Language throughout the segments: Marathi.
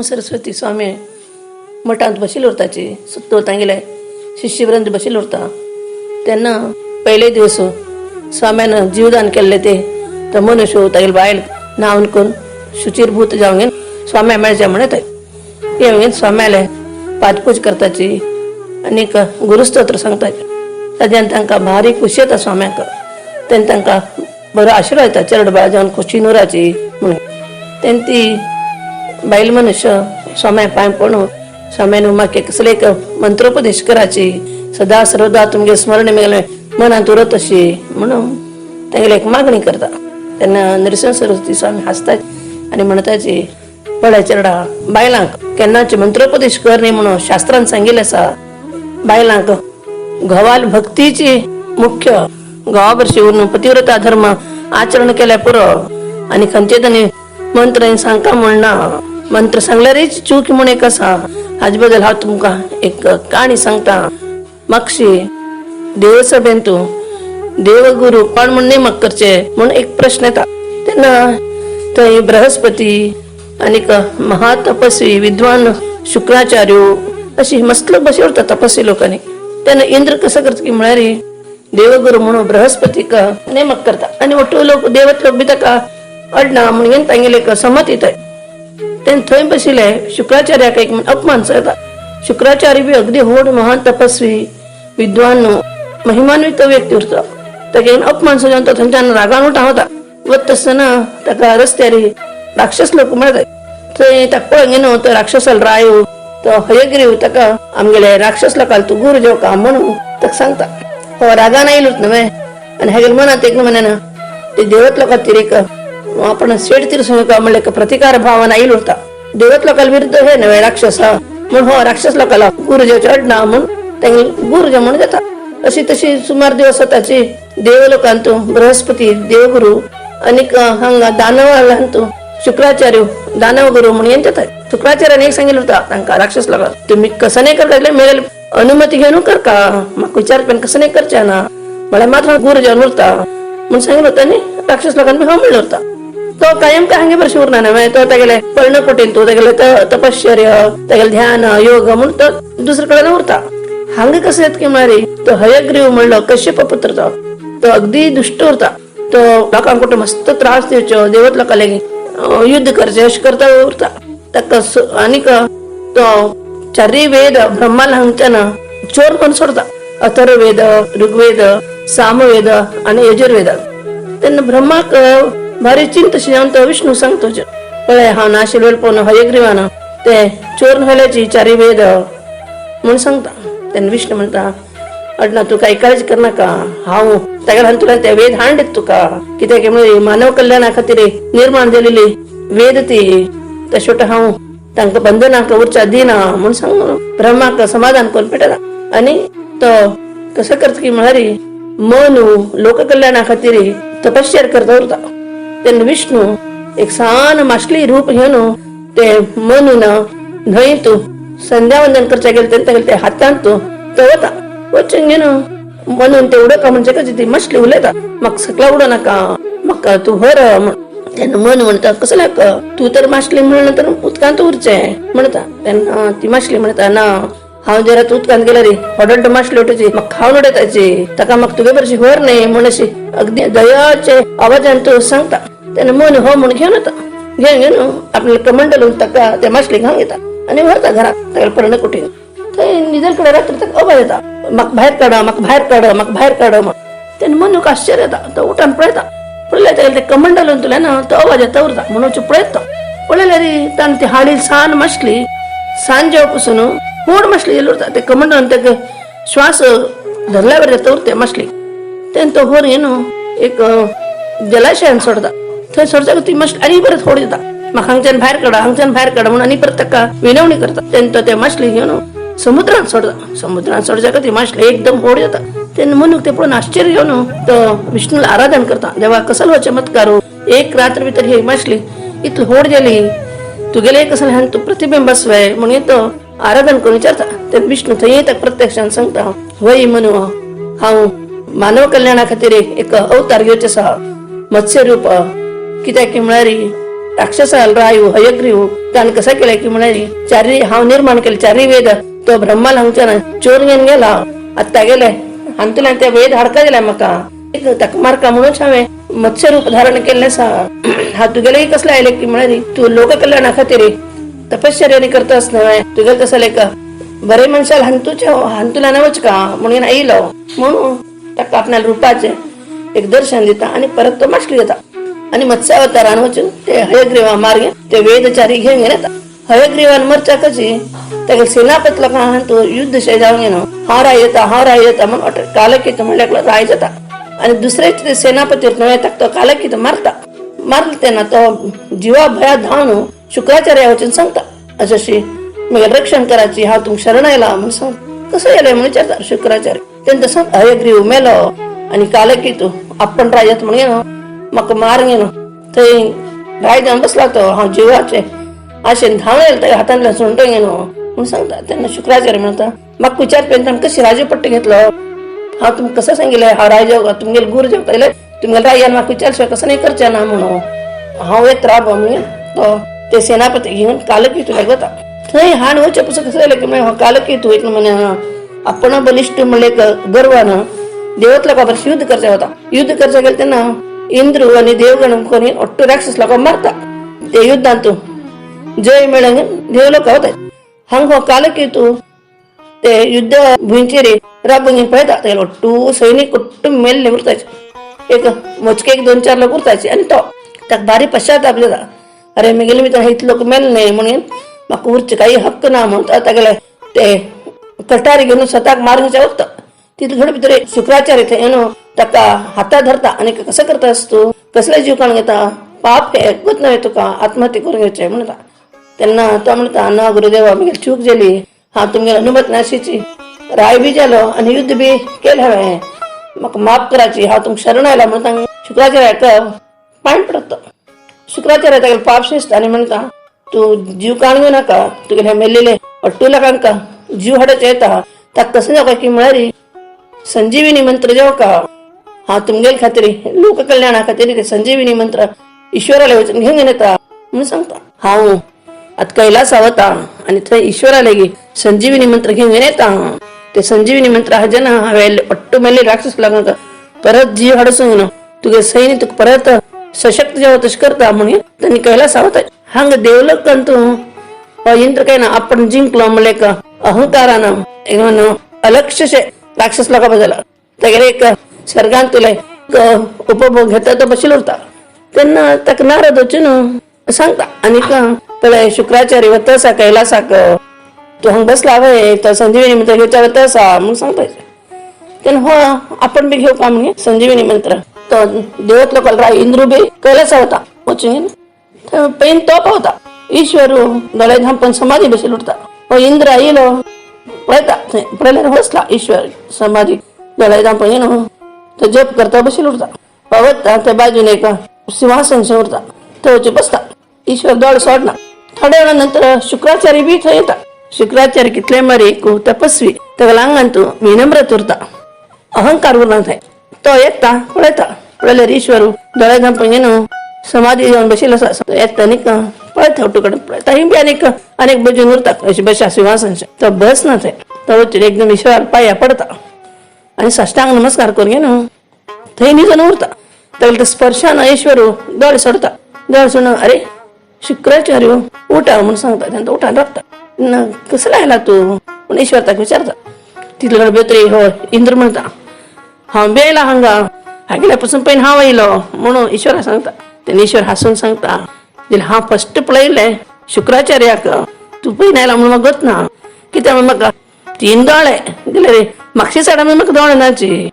सरस्वती स्वामी मठांत बशिल्लो उरताची सुत्तो तांगेले शिष्यवृंद बशिल्लो उरता तेन्ना पयले दिवस स्वाम्यान जीवदान केल्ले ते मनुष्य तागेले बायल न्हावन करून शुचीरभूत जावंगेन स्वाम्या मेळचे म्हणत येवंगेन स्वाम्याले पादपूज करताची आनीक गुरुस्तोत्र सांगताचे ताज्यान तांकां भारी खुशी येता स्वाम्याक तेन्ना तांकां बरो आशिर्वाद येता चरड जावन खुशी नुराची म्हणून तेन्ना ती बायल मनुष्य स्वाम्या पांय पडून स्वाम्यान म्हाका कसले एक मंत्रोपदेश कराची सदा सर्वदा तुमगे स्मरण मेले मनांत उरत अशी म्हणून तेगेले एक मागणी करता तेन्ना नरसिंह सरस्वती स्वामी हसतात आनी म्हणटाची पळय चेडा बायलांक केन्नाचे मंत्रोपदेश कर न्ही म्हणून शास्त्रांत सांगिल्लें आसा बायलांक घोवाल भक्तीची मुख्य घोवा भरशी उरून पतिव्रता धर्म आचरण केल्या पुरो आनी खंयचे तरी मंत्र सांगता म्हणना मंत्र सांगल्यारच चूक म्हण एक आसा हाजे बद्दल हांव तुमकां एक काणी सांगता मागशी देवसभेन तूं देवगुरू कोण म्हण नेमक करचे म्हण एक प्रश्न येता तेन्ना थंय बृहस्पती आनीक महातपस्वी विद्वान शुक्राचार्य अशी मस्त लोक बशी उरता तपस्वी लोकांनी तेन्ना इंद्र कसं करता की म्हळ्यार देवगुरू म्हणून बृहस्पतीक नेमक करता आनी ओटू लोक देवत लोक बी ताका अडना म्हणून तांगेले एक समत येता तेन्ना थंय बशिल्ले शुक्राचार्याक एक अपमान जाता शुक्राचार्य बी अगदी व्हड महान तपस्वी विद्वान महिमान्वित व्यक्ती उरता ताका अपमान जावन तो थंयच्यान रागान उठा वता वता आसतना ताका रस्त्यार राक्षस लोक मेळटात थंय ताका पळोवन न्हू तो राक्षसाल रायो तो हयग्रीव ताका आमगेले राक्षस लोकाल तूं गुरू जेवका म्हणून ताका सांगता हो रागान आयलोच न्हय आनी हेगेले मनांत एक म्हणना ते देवत लोकां खातीर एक आपण शेड तीरसुका म्हणले प्रतिकार भावन आयिल्ल उरता देवत लोकांल विरुद्ध हे नवे राक्षस म्हण हो राक्षस लोकांना गुरू जेवचे अडना म्हण तांगे गुरू जे म्हण जाता अशी तशी सुमार दिवस ताची देव लोकांत बृहस्पती देवगुरू आनीक हांगा दानवांत शुक्राचार्य दानव गुरू म्हणून येत येतात शुक्राचार्यान एक सांगिल्लें उरता तांकां राक्षस लोकांक तुम्ही कसं नाही करता मेळेल अनुमती घेवन करका म्हाका विचारपण कसं नाही करचे ना म्हळ्यार मात्र गुरू जेवन उरता म्हण सांगिल्लें होता न्ही राक्षस लोकांनी हो म्हणलें उरता तो कायम काय हांगे बरशी उरना न्हय तो तेगेले पर्णकुटीन तूं तेगेले तपश्चर्य तेगेले ध्यान योग म्हणून तो दुसरे कडेन उरता हांगा कसं येता की म्हळ्यार तो हयग्रीव म्हणलो कश्यप पुत्र तो अगदी दुष्ट उरता तो लोकांक कुठे मस्त त्रास दिवच्यो देवत लोकां लागीं युद्ध करचे अशें करता उरता ताका आनीक तो चारय वेद ब्रह्माल हांगच्यान चोर करून सोडता अथर्ववेद ऋग्वेद सामवेद आनी यजुर्वेद तेन्ना ब्रह्माक भारी चिंत अशी जावन तो विष्णू सांगतो पळय हांव नाशिल्लो पळोवन हयग्रीवान ते चोर व्हेल्याची चारय वेद म्हूण सांगता तेन्ना विष्णू म्हणटा अडना तूं कांय काळजी करनाका हांव ताका तुला ते वेद हाड दिता तुका कित्याक म्हळ्यार मानव कल्याणा खातीर निर्माण जालेली वेद ती तशें हांव तांकां बंधनाक उरच्या दिना म्हूण सांगून ब्रह्माक समाधान करून पेटला आनी तो कसं करता की म्हळ्यार मनू लोककल्याणा खातीर तपश्चर्या करता उरता तेन्ना विष्णू एक सान माशली रूप घेवन ते मनून न्हंयत संध्या वंदन करचे गेले तेन्ना ते हातांत तो वता वचून घेवन मनून ते उडोवका म्हणजे कशी ती माशली उलयता म्हाका सकला उडो नाका म्हाका तूं व्हर तेन्ना मन म्हणटा कसले तूं तर माशली म्हणून तर उदकांत उरचे म्हणटा तेन्ना ती माशली म्हणटा ना हांव जर उदकांत गेल्यार व्हड माशली उठोवची म्हाका खावन उडयताची ताका म्हाका तुगे बरशी व्हर न्ही म्हण अशी अगदी दयाचे आवाजान तूं सांगता तेन्ना मन हो म्हण घेवन येता घेवन आपले कमंडल ताका त्या माशलीक हांग येता आनी व्हरता घरांत ताका पर्णकुटीन थंय निजर कडेन रात्री ताका आवाज येता म्हाका भायर काड म्हाका भायर काड म्हाका भायर काड म्हण तेन्ना मनूक आश्चर्य येता तो उठान पळयता पळयल्यार ते कमंडल तुला ना तो आवाज येता उरता म्हणून पळयता पळयल्यार ताणें ती हाडील सान माशली सांजे पासून व्हड माशली येयली उरता ते कमंडलान ताका श्वास धरल्या वर येता उरता माशली तेन्ना तो व्हर घेवन एक जलाशयान सोडता थंय सोडता ती माशली आनी परत व्हड येता म्हाका हांगच्यान भायर काड म्हणून आनी परत ताका विनवणी करता तेन्ना तो ते माशली घेवन समुद्रांत सोडता ती माशली एकदम व्हड येता तेन्ना मनूक ते पळोवन आश्चर्य घेवन तो विष्णूला आराधन करता देवा कसलो हो चमत्कार एक रात्र भितर ही माशली इतली व्हड जाली तुगेले कसले हांगा तूं प्रतिबिंब आसवय म्हणून तो आराधन करून विचारता तेन्ना विष्णू थंय ताका प्रत्यक्षान सांगता वय मनू हांव मानव कल्याणा खातीर एक अवतार घेवचो आसा मत्स्य रूप कित्याक म्हळ्यार राक्षसाला रायू हयग्रीव त्यानं कसं केलंय की म्हणाली चारी हाव निर्माण केले चारी वेद तो ब्रह्माला हांगच्यानं चोर घेऊन गेला आता गेलाय आणि तुला त्या वेद हडका दिलाय मका तक मार्का म्हणून छावे मत्स्य रूप धारण केले सा हा तू गेले कसला आले की म्हणाली तू लोक कल्याणा खातीर तपश्चर्याने करतास नव्हे तुझं कसं लेख बरे मनशाला हंतुला नवच का म्हणून येईल म्हणून त्या आपल्याला रूपाचे एक दर्शन देता आणि परत तो मास्की घेता आणि मत्स्यावतारान वचून ते हयग्रीवा मार्गे ते वेदचारी घेऊन गेले हयग्रीवान मरचा कशी त्या सेनापतला का तो युद्ध शे जाऊन घेणं हा राय येता म्हणून कालकीत म्हणल्या राय जाता आणि दुसऱ्याचे सेनापती नव्हे तो कालकीत मारलं त्यांना तो जीवा भया धावून शुक्राचार्य वचन सांगता अशी मग रक्षण करायची हा तुम शरणायला म्हणून सांग कसं यायला म्हणून विचारता शुक्राचार्य त्यांचं सांग हयग्रीव मेलो आणि कालकीत आपण राजात म्हणून मग मार घेणं ते राय जाऊन बसला तो हा जीवाचे असे धावणे त्या हातांना सोंट घेणं म्हणून सांगता त्यांना शुक्राचार्य म्हणता मग विचार कशी राजपट्टी घेतलं हा तुम्ही कसं सांगितलंय हा राय जाऊ तुम्ही गुरु जेव केलं तुम्ही राय मग विचारशिवाय कसं नाही करच्या ना म्हणून हा येत राब म्हणून ते सेनापती घेऊन कालकीत लागता थंय हान वचपासून कसं झालं की हा कालकीत होईल म्हणे आपण बलिष्ठ म्हणले गर्वानं देवतला का युद्ध करचा होता युद्ध करचा गेलं त्यांना इंद्र आणि देवगण कोणी अट्टू राक्षस लोक मारता ते युद्धांत जय मिळून देव लोक होत हंग हो कालकीतू ते युद्ध भुंचेरी राबून पळता त्याला अट्टू सैनिक कुटुंब मेलले उरतायचे एक मोजके 1-2-4 लोक उरतायचे आणि तो त्या भारी पश्चाताप जाता अरे मी गेले मी तर इथं लोक मेल नाही म्हणून मग उरचे काही हक्क ना म्हणून आता गेले ते कटारी घेऊन स्वतः मारण्याच्या होतं तिथे थोडं भितर शुक्राचार्य थे येणं ताका हाता धरता आणि कसं करता असतो कसला जीव काढून घेता पाप हे ऐकत नव्हे तुका आत्महत्या करून घ्यायचे म्हणता त्यांना तो म्हणता ना गुरुदेवा मी चूक झाली हा तुम्ही अनुमत नाशीची राय बी झालो आणि युद्ध बी केलं हवंय मग माफ करायची हा तुम शरणायला म्हणता शुक्राचार्य पाणी पडत शुक्राचार्य त्याला पाप शिस्त आणि म्हणता तू जीव काढून घेऊ नका तू गेल्या मेलेले अट्टूला कांका जीव हडच येता त्या कसं जाऊ की मिळाली संजीवनी मंत्र जेव्हा का हा तुमगेल खात्री लोक कल्याणा खात्री ते संजीवनी मंत्र ईश्वराला वचन घेऊन येता म्हणून सांगता हा आता कैलास आवता आणि थंय ईश्वराला गे संजीवनी मंत्र घेऊन येता ते संजीवनी मंत्र हा जन अट्टू मेले राक्षस लागून परत जीव हडसून घेणं तुझे सैनिक तू परत सशक्त जेव्हा तश करता म्हणून त्यांनी कैलास आवता हांग देवलोक तू इंद्र काय ना आपण जिंकलो म्हणले का अहंकारानं अलक्षशे राक्षस लोक बदला त्याकडे एक सर्गान तुला उपभोग घेता तर बशील होता त्यांना तक नारद वचन सांगता आणि का पहिले शुक्राचार्य व तसा कैलासा तो हंग बसला हवंय तर संजीवनी मंत्र घेता तसा म्हणून सांगता त्यानं हो आपण बी घेऊ का म्हणजे संजीवनी मंत्र तर देवत लोक राय इंद्र बी कैलासा होता वचन पैन तोप होता ईश्वर डोळे धांपण समाधी बसेल उठता हो इंद्र येलो पळता पळल्यावर बसला ईश्वर समाधी डोळे धांपण येणं तर जप करता बसेल उठता पवता त्या बाजूने एक सिंहासन उरता तो बसता ईश्वर दौड सोडणार थोड्या वेळानंतर शुक्राचार्य बी इथं येता शुक्राचार्य कितले मारे तपस्वी त्याला अंगांतू विनम्रत उरता अहंकार उरणार तो येता पळता पळल्यावर ईश्वर डोळे धांपण येणं समाधी जाऊन बसेल येता पळत तुकडे पळता ही बी अनेक बजून उरतात अशी बशा सिंहासन तर बस ना तर एकदम ईश्वर पाया पडता आणि साष्टांग नमस्कार करून घे ना थंय निजन उरता त्याला स्पर्शानं ईश्वर दळ सोडता दळ सोडणं अरे शुक्राचार्य उठा म्हणून सांगता त्यांना उठा लागता कसं राहिला तू म्हणून ईश्वर ताक विचारता तिथलं बेत्री हो इंद्र म्हणता हा बेला हंगा हा गेल्यापासून पण हा वाईलो म्हणून ईश्वरा सांगता त्याने ईश्वर हसून सांगता हा फर्स्ट पळयले शुक्राचार्याक तू पयनायला म्हणून मग ना कित्याक म्हाका 3 दोळे दिले रे मागची सायडा म्हाका दोळे नाची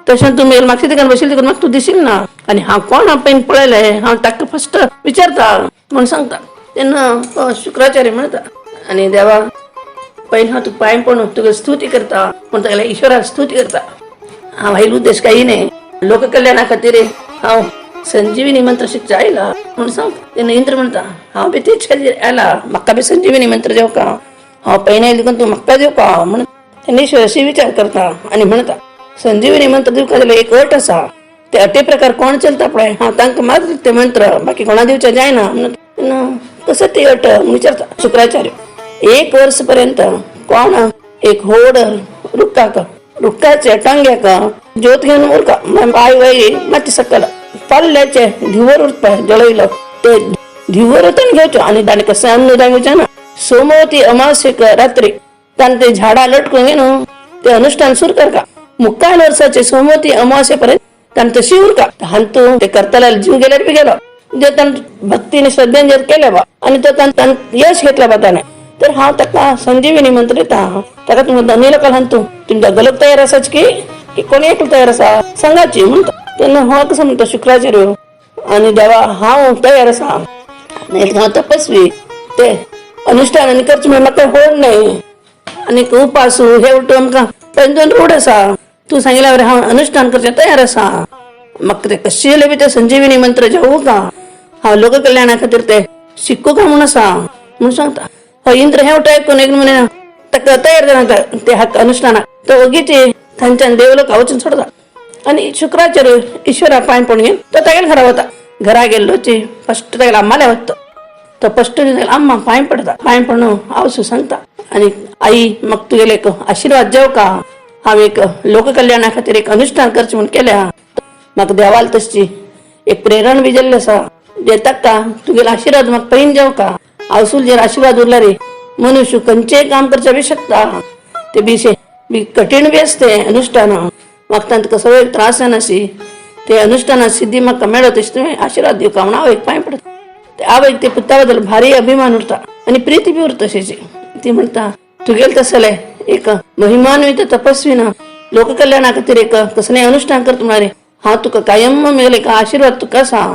तशें तूं मेल मागची तिका बशिल्ली तिका म्हाका तूं दिशील ना आनी हांव कोण हांव पयन पळयले हांव ताका फर्स्ट विचारता म्हणून सांगता तेन्ना शुक्राचार्य म्हणटा आनी देवा पयलीं हांव तुका पांय पडून तुका स्तुती करता पूण ताका ईश्वराक स्तुती करता हांव हायलो उद्देश काही नाही लोक कल्याणा खातीर हांव संजीवनी मंत्र शिकचा आयला म्हणून सांग तेन्ना इंद्र म्हणटा हांव बी तेच खातीर आयला म्हाका बी संजीवनी मंत्र देव का हांव पयन आयले देखून तूं म्हाका देव का म्हणून तेन्ना ईश्वर अशी विचार करता आनी म्हणटा संजीवनी मंत्र दिवका जाल्यार एक अट आसा ते अटे प्रकार कोण चलता पळय हांव तांकां मात्र ते मंत्र बाकी कोणा दिवचे जायना म्हणून कसं ते अट विचारता शुक्राचार्य 1 वर्षपर्यंत कोण एक होड रुक्काचे टांग्याका ज्योत घेऊन उरका पाय वय माती सकल पल्ल्याचे धिवर उरता जळविलं ते धिवर उतन घ्यायचो आणि त्याने कसं अन्न दांगायचं ना सोमवती अमावस्येक रात्री त्यानं ते झाडा लटकून घेणं ते अनुष्ठान सुरू कर का मुक्काल वर्षाचे सोमवती अमावस्येपर्यंत त्यानं तशी उरका हंतू ते करताला जीव गेल्यावर बी गेलो जे त्यानं भक्तीने श्रद्धेने केल्या बा आणि तो त्यानं यश घेतला बा त्याने तर हा त्याला संजीवनी मंत्र येता त्याला तुम्ही दनीला काल हंतू तुमचा गलत तयार असाच की कोणी एकलं तयार असा सांगायची म्हणतो त्यांना हा कसं म्हणतो शुक्राचार्य आणि देवा हा तयार असा नाही तपस्वी ते अनुष्ठान आणि खर्च म्हाका होड नाही आणि उपासू हे उलटू आमका पण रोड असा तू सांगितल्यावर हा अनुष्ठान करचे तयार असा मग ते कशी बी ते संजीवनी मंत्र जाऊ का हा लोक कल्याणा खातीर ते शिकू का म्हणून असा म्हणून सांगता हो इंद्र हे ऐकून एक म्हणे तयार जाणार ते हक्क अनुष्ठाना तो ओगीचे थंच्यान देवलोक वचून सोडता आणि शुक्राचार्य ईश्वरा पाय पडून घेऊन तो त्याला घरा होता घरा गेलो फर्स्ट त्याला आम्हाला वाटतं तर फर्स्ट अम्मा पाय पडता पाय पडणं आवश्यक सांगता आणि आई मग तू गेले आशीर्वाद जाऊ का हा एक लोककल्याणा खातीर एक अनुष्ठान करचे म्हणून केल्या मग देवाल तशी एक प्रेरण बी जल्ले असा देतात का तू गेला आशीर्वाद मग पैन जाऊ का आवसूल जर आशीर्वाद उरला रे मनुष्य कंचे काम करच्या बी शकता ते बी कठीण बी असते अनुष्ठान मग त्यांना कसं एक त्रास आहे नसी ते अनुष्ठानात सिद्धी मग मिळवते तुम्ही आशीर्वाद देऊ का म्हणून आव एक पाय पडत ते आव एक ते पुत्ताबद्दल भारी अभिमान उरता आणि प्रीती बी उरत तशीची ती म्हणता तू गेल तसले एक महिमान्वित तपस्वी ना लोककल्याणा खातीर एक कसं नाही अनुष्ठान कर तुम्हारे हा तुका कायम मिळेल का आशीर्वाद तू कसा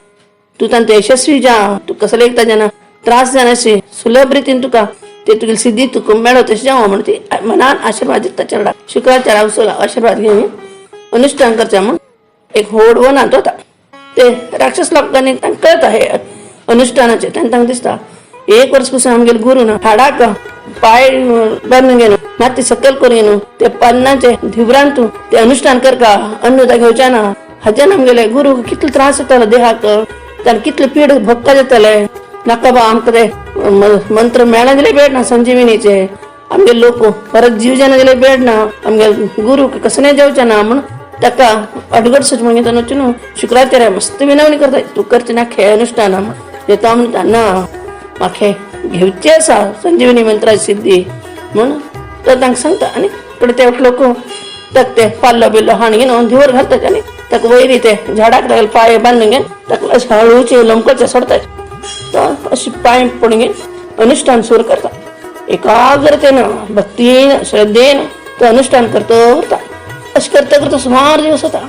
तू त्यांना यशस्वी जा तू कसले एक ताजना त्रास जाण्याशी सुलभ रीतीन तुका ते तुला सिद्धी तू मिळवतेस जावा म्हणते मनान आशीर्वाद देता चरडा शुक्राचार्य आशीर्वाद घेऊन अनुष्ठान करच्या म्हणून एक होड वनात होता ते राक्षस लोकांनी कळत आहे अनुष्ठानाचे त्यांना दिसता 1 वर्षपासून आमगे गुरु ना हाडाक पाय बांधून घेणं माती सकल करून घेणं ते पन्नाचे धिवरांतू ते अनुष्ठान कर का अन्नदा घेवच्या ना हजन आमगेले गुरु कितले त्रास येतालो देहाक त्याला कितले पीड भक्का देताले नका बा आमकां ते मंत्र मेळना दिले बेड ना संजीवनीचे आमगे लोक परत जीव जाना दिले बेड ना आमगे गुरु कसं नाही जावच्या ना म्हणून ताका अडगडसच म्हणून घेता न्हू शुक्राचार्य मस्त विनवणी करताय तू करचे ना खे अनुष्ठान येता म्हणटा ना म्हाके घेवचे आसा संजीवनी मंत्राची सिद्धी म्हणून तो तांकां सांगता आनी पण ते लोक ताका ते पाल्लो बिल्लो हाण घेवन धिवर घालतात आनी ताका वयरी ते झाडाक लागले पाय बांदून घेवन ताका अशें हळूचे लोंबकळचे सोडतात तो अशी पाय पडून घेवन अनुष्ठान सुरू करता एकाग्रतेनं भक्तीन श्रद्धेन तो अनुष्ठान करतो होता अशें करता करता सुमार दिवस होता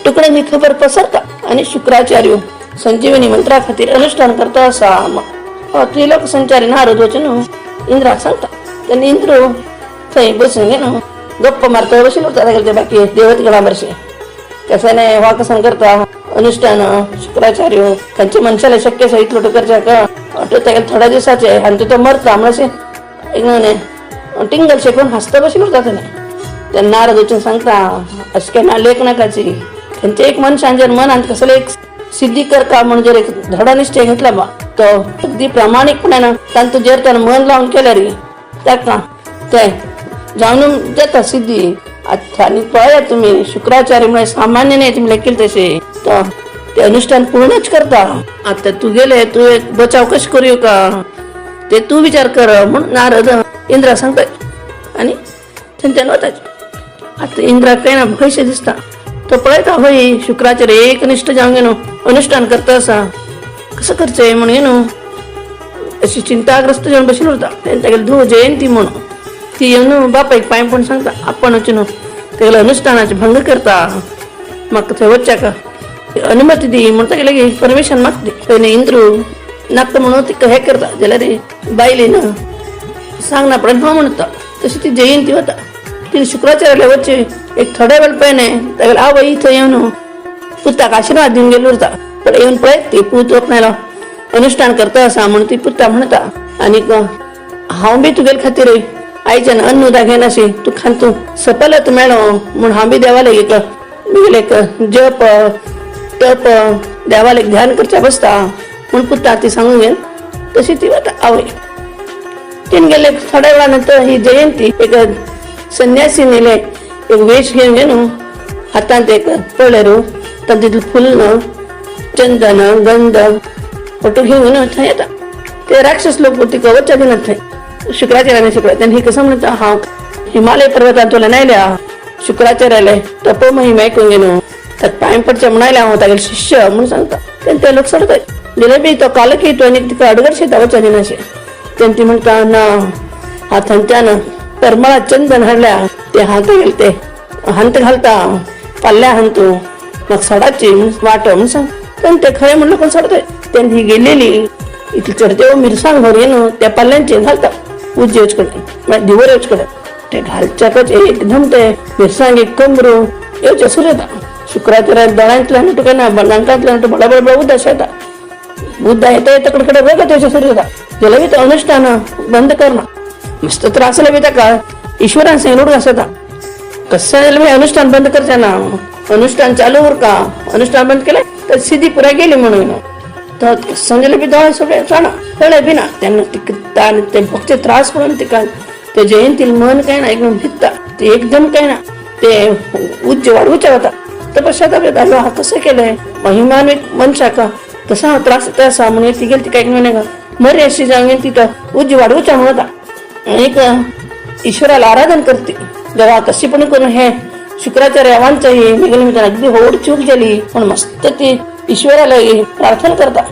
तुकड्यांनी खबर पसरता आणि शुक्राचार्य संजीवनी मंत्रा खातीर अनुष्ठान करता असा त्रिलोक संचारी नारद वचन इंद्राक सांगता त्यांनी इंद्र थंय बसून घेन गप्प मारता बसून होता ते बाकी देवतगडा वर्षे कसाने वाकसन करता अनुष्ठान शुक्राचार्य त्यांच्या मनशाला शक्य असा इतलो करच्या का थोड्या दिवसाचे आणि तो मरता म्हणसे एक टिंगल शेकून हसता बसून होता त्याने नारद वचन सांगता अशें केन्ना लेख नाकाची त्यांचे एक मनशान जर मनात कसले एक सिद्धी करता म्हणजे जर एक धडा निश्चय घेतला बा तो अगदी प्रामाणिकपणानं तांतू जर त्यानं मन लावून केल्या रे ताका ते जाणून देता सिद्धी आणि पळया तुम्ही शुक्राचार्य म्हणजे सामान्य नाही तुम्ही लेखील तसे तर ते अनुष्ठान पूर्णच करता आता तू गेले तू एक बचाव कशी करूया का ते तू विचार कर म्हणून नारद इंद्रा सांगताय आणि त्यांच्यानं वतायचे आता इंद्रा काही ना पैसे दिसता तो पळयता होई शुक्राचार्य एकनिष्ठ जाऊन घेणं अनुष्ठान करता असा कसं करचंय म्हणून घेणं अशी चिंताग्रस्त जाऊन बसून होता त्यांच्या गेलं धू जयंती म्हणून ती येऊन बापा एक पाय पण सांगता आपण वचन त्याला अनुष्ठानाचे भंग करता मग ते वच्चा का अनुमती दी म्हणता गेलं की परमिशन मागते पहिले इंद्र नाक म्हणून ती हे करता ज्याला रे बायले ना सांगना पडेल हा म्हणता तशी ती जयंती होता तिने शुक्राचार्याला वच्चे एक थोड्या वेळ पहिले त्याला आव इथं येऊन पुत्ताक आशीर्वाद देऊन गेलो होता पण येऊन पळत ते पूत आपल्याला अनुष्ठान करता असा म्हणून ती पुत्ता म्हणता आणि हांव बी तुगेल खातीर आईच्यान अन्न उदा घेनाशी तू खान तू सपलत मेळो म्हणून हांव बी देवाला एक जप तप देवाला ध्यान करच्या बसता म्हणून पुत्ता ती सांगून घेन तशी ती आता आवय तीन गेले. थोड्या वेळानंतर ही जयंती एक संन्यासी नेले एक वेश घेऊन गेलो हातात एक पळेरू तिथलं फुलणं चंदन गंध फोटो घेऊन थंय येतात. ते राक्षस लोक ती कवचच्या दिनात थंय शुक्राचार्याने शिकवलं. त्यांनी हे कसं म्हणतं हा हिमालय पर्वतान तुला नाही लिहा शुक्राचार्याला तप महिमा ऐकून गेलो त्यात पायंपटच्या म्हणायला होता गेल शिष्य म्हणून सांगता. ते लोक सोडतात जिलेबी तो कालक येतो आणि तिकडे अडगड शेतावच्या दिनाशे त्यांनी म्हणता ना हातान त्यानं परमळा चंदन हरल्या ते हात गेल ते हंत घालता पाल्ल्या हंतू मग सडाची वाट म्हणून सांग. पण ते खरे म्हणलं पण सडतोय. त्यांनी गेलेली इथली चढते मिरसांग भर येणं त्या पाल्यांचे घालता उज्जैवचकडे दिवरचकडे ते घालच्याकच एकदम ते मिरसांग एक कमरू येवच्या सुरेता शुक्राचार्य दळांतल्या टुकाना नांकांतल्या बडाबड बुद्धा शेता बुद्धा येता येता कडकडे बघा त्याच्या सुरेता त्याला बी तर अनुष्ठान बंद करणं मस्त त्रासला बी त्या का ईश्वरान सांगितलं घासता कसं अनुष्ठान बंद करते ना अनुष्ठान चालू वर का अनुष्ठान बंद केलं तर सिद्धी पुरा गेली म्हणून तर संजयला बी दवा सगळे कळे बी ना त्यांना ते भक्त त्रास पडून ते काय ते जयंतीला मन काय ना एकदम भित्ता ते एकदम काय ना ते उच्च वाढवूचा होता तपश्चात हा कसं केलंय महिमान्वित मनुष्या का तसा त्रास तसा म्हणून ती गेली ती काय म्हणे का मरे अशी जाऊन तिथं उज्ज वाढवूचा म्हणता एक ईश्वराला आराधन करते जेव्हा तशी पण करून हे शुक्राचार्य आव्हानचंही मी अगदी होड चूक झाली पण मस्त ती ईश्वराला प्रार्थना करता